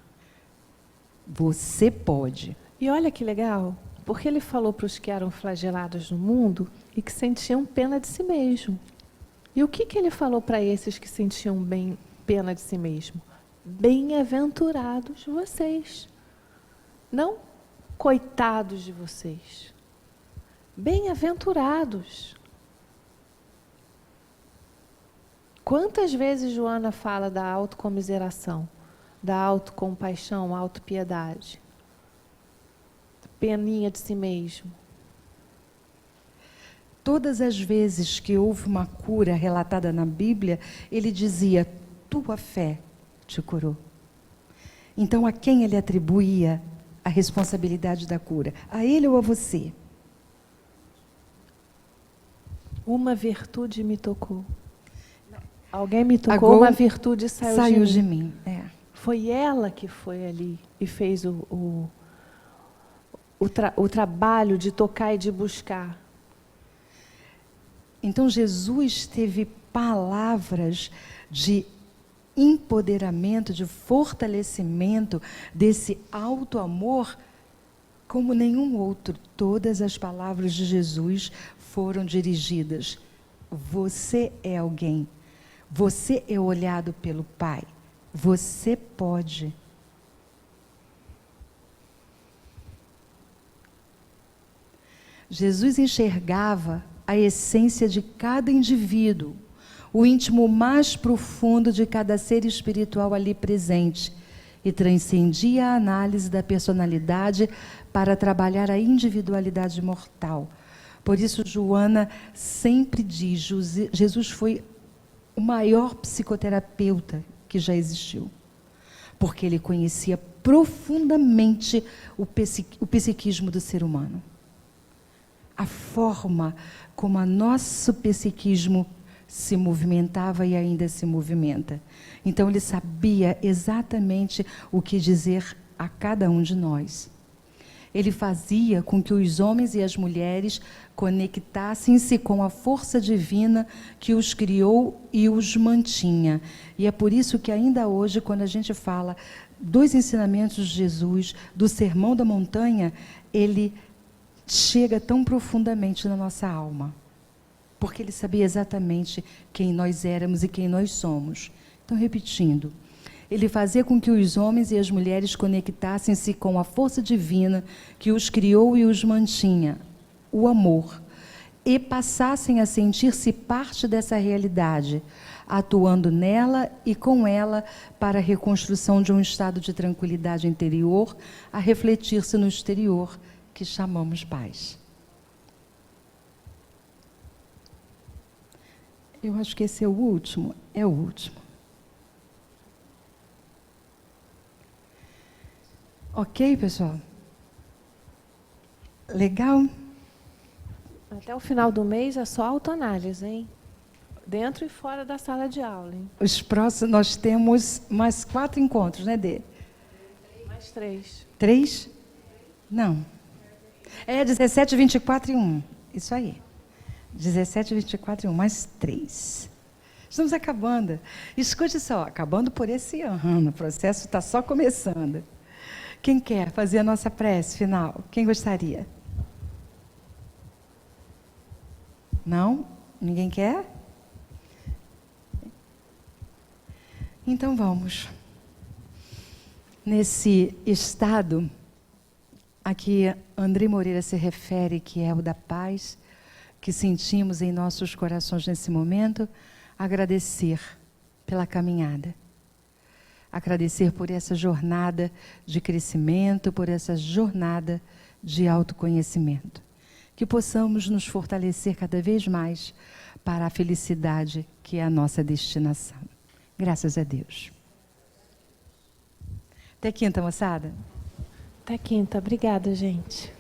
Você pode. E olha que legal, porque ele falou para os que eram flagelados no mundo e que sentiam pena de si mesmo. E o que ele falou para esses que sentiam pena de si mesmo? Bem-aventurados vocês. Não coitados de vocês. Bem-aventurados. Quantas vezes Joana fala da autocomiseração, da autocompaixão, autopiedade, peninha de si mesmo? Todas as vezes que houve uma cura relatada na Bíblia, ele dizia, tua fé te curou. Então, a quem ele atribuía a responsabilidade da cura? A ele ou a você? Uma virtude me tocou. Alguém me tocou, uma virtude saiu de mim. É. Foi ela que foi ali e fez o trabalho de tocar e de buscar. Então, Jesus teve palavras de empoderamento, de fortalecimento desse alto amor como nenhum outro. Todas as palavras de Jesus foram dirigidas. Você é alguém. Você é olhado pelo Pai. Você pode. Jesus enxergava a essência de cada indivíduo, o íntimo mais profundo de cada ser espiritual ali presente, e transcendia a análise da personalidade para trabalhar a individualidade mortal. Por isso, Joana sempre diz, Jesus foi o maior psicoterapeuta que já existiu, porque ele conhecia profundamente o psiquismo do ser humano. A forma como o nosso psiquismo se movimentava e ainda se movimenta. Então, ele sabia exatamente o que dizer a cada um de nós. Ele fazia com que os homens e as mulheres conectassem-se com a força divina que os criou e os mantinha. E é por isso que ainda hoje, quando a gente fala dos ensinamentos de Jesus, do Sermão da Montanha, ele chega tão profundamente na nossa alma. Porque ele sabia exatamente quem nós éramos e quem nós somos. Então, repetindo, ele fazia com que os homens e as mulheres conectassem-se com a força divina que os criou e os mantinha, o amor, e passassem a sentir-se parte dessa realidade, atuando nela e com ela para a reconstrução de um estado de tranquilidade interior, a refletir-se no exterior, que chamamos paz. Eu acho que esse é o último. É o último. Ok, pessoal? Legal? Até o final do mês é só autoanálise, hein? Dentro e fora da sala de aula, hein? Os próximos, nós temos mais 4 encontros, né, Dê? Mais 3. 3? Não. É 17, 24 e 1. Isso aí. 17, 24 e 1, mais 3. Estamos acabando. Escute só, acabando por esse ano. O processo está só começando. Quem quer fazer a nossa prece final? Quem gostaria? Não? Ninguém quer? Então vamos. Nesse estado a que André Moreira se refere, que é o da paz, que sentimos em nossos corações nesse momento, agradecer pela caminhada. Agradecer por essa jornada de crescimento, por essa jornada de autoconhecimento. Que possamos nos fortalecer cada vez mais para a felicidade que é a nossa destinação. Graças a Deus. Até quinta, moçada. Até quinta. Obrigada, gente.